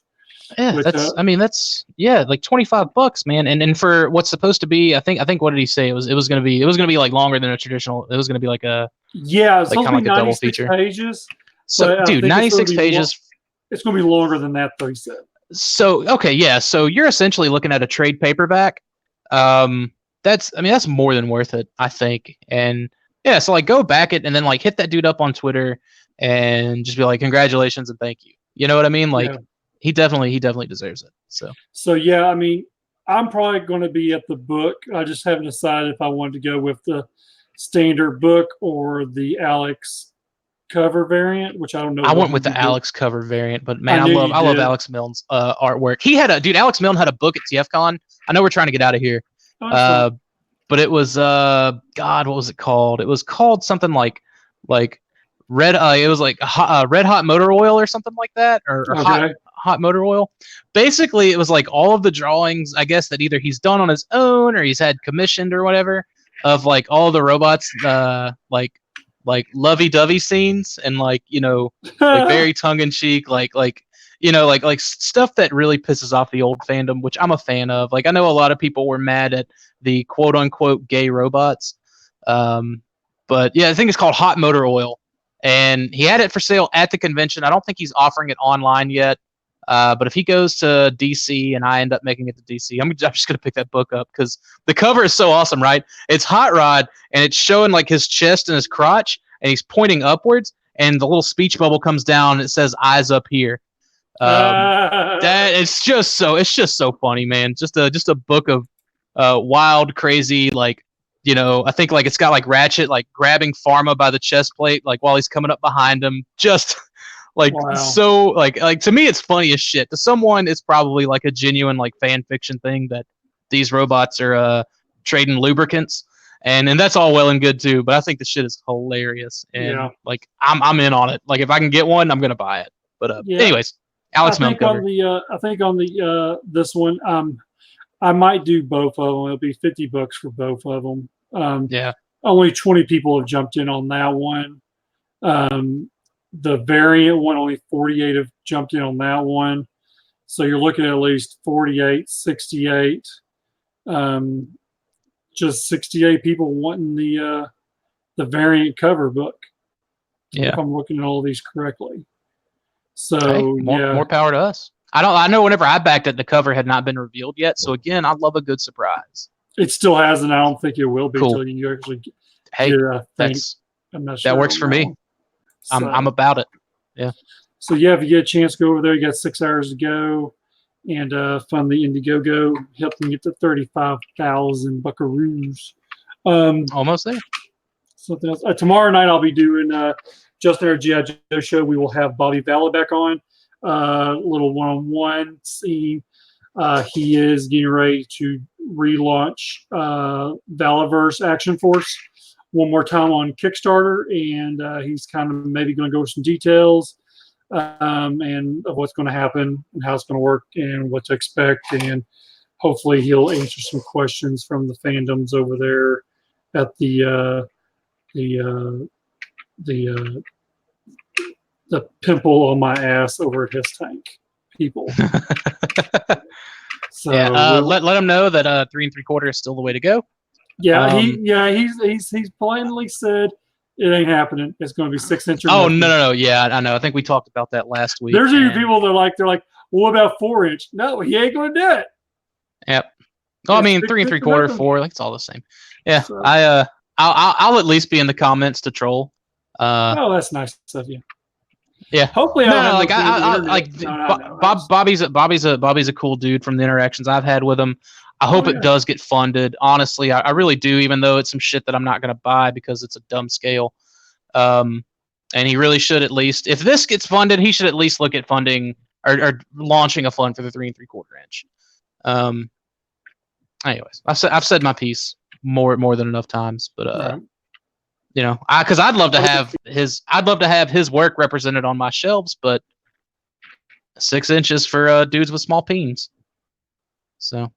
Yeah, like $25, man. And for what's supposed to be, I think what did he say? It was gonna be like longer than a traditional. It was gonna be like a it's like kind of like a double feature. Pages. So dude, 96 pages. It's gonna be longer than that, though. He said. So okay, yeah. So you're essentially looking at a trade paperback. That's more than worth it, I think. And yeah, so like go back it and then like hit that dude up on Twitter and just be like congratulations and thank you. You know what I mean? Like. Yeah. He definitely deserves it. So yeah, I mean, I'm probably going to be at the book. I just haven't decided if I wanted to go with the standard book or the Alex cover variant, which I don't know. I went with the Alex cover variant, but man, I love Alex Milne's artwork. Alex Milne had a book at TFCon. I know we're trying to get out of here, but it was God, what was it called? It was called something like Red. It was like Red Hot Motor Oil or something like that, or Hot Motor Oil. Basically, it was like all of the drawings, I guess, that either he's done on his own or he's had commissioned or whatever, of like all the robots, like lovey-dovey scenes and like very tongue-in-cheek, like stuff that really pisses off the old fandom, which I'm a fan of. Like I know a lot of people were mad at the quote-unquote gay robots, but yeah, I think it's called Hot Motor Oil, and he had it for sale at the convention. I don't think he's offering it online yet. But if he goes to DC and I end up making it to DC, I'm just going to pick that book up because the cover is so awesome, right? It's Hot Rod and it's showing like his chest and his crotch and he's pointing upwards and the little speech bubble comes down and it says "eyes up here." That it's just so funny, man. Just a book of wild, crazy, like, I think like it's got like Ratchet like grabbing Pharma by the chest plate like while he's coming up behind him. Just like Wow. so like to me it's funny as shit. To someone it's probably like a genuine like fan fiction thing that these robots are trading lubricants. And that's all well and good too, but I think the shit is hilarious, and like I'm in on it. Like if I can get one, I'm gonna buy it. But anyways, Alex I think cover. on the this one, I might do both of them. It'll be $50 for both of them. Yeah. Only 20 people have jumped in on that one. The variant one, only 48 have jumped in on that one. So you're looking at least 48, 68. Just 68 people wanting the variant cover book. Yeah. If I'm looking at all these correctly. So hey, more power to us. I know whenever I backed it, the cover had not been revealed yet. So again, I love a good surprise. It still hasn't. I don't think it will be until you actually get that works for me. I'm about it. Yeah. So if you get a chance, go over there. You got 6 hours to go, and fund the Indiegogo. Help them get to 35,000 buckaroos. Almost there. Something else. Tomorrow night I'll be doing Just Our G.I. Joe show. We will have Bobby Valla back on. A little one-on-one scene. He is getting ready to relaunch Valaverse Action Force one more time on Kickstarter, and he's kind of maybe going to go over some details and of what's going to happen and how it's going to work and what to expect, and hopefully he'll answer some questions from the fandoms over there at the pimple on my ass over at his tank people. So let him know that 3 3/4 is still the way to go. Yeah, he's plainly said it ain't happening. It's going to be 6 inch. Oh no, yeah, I know. I think we talked about that last week. There's even people that are like, well, what about 4 inch? No, he ain't going to do it. Yep. Well, I mean, 3 3/4, 4, like it's all the same. Yeah, so, I'll at least be in the comments to troll. That's nice of you. Yeah. Hopefully, Bobby's a cool dude from the interactions I've had with him. I hope it does get funded. Honestly, I really do, even though it's some shit that I'm not going to buy because it's a dumb scale. And he really should at least, if this gets funded, he should at least look at funding or launching a fund for the 3 3/4 inch. Anyways, I've said my piece more than enough times, but because I'd love to have his work represented on my shelves, but 6 inches for dudes with small peens. So.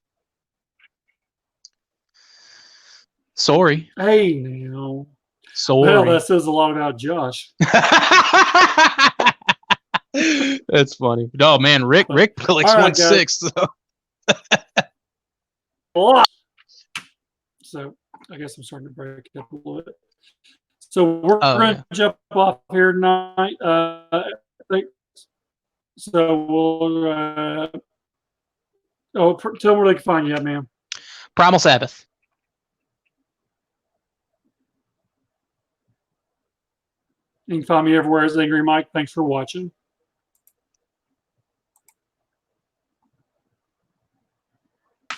Sorry. Hey, now. Sorry. Well, that says a lot about Josh. That's funny. Oh man, Rick collects 1/6. So I guess I'm starting to break up a little bit. So we're going to jump off here tonight. So we'll. Tell them where they can find you at, man. Primal Sabbath. You can find me everywhere as Angry Mike. Thanks for watching.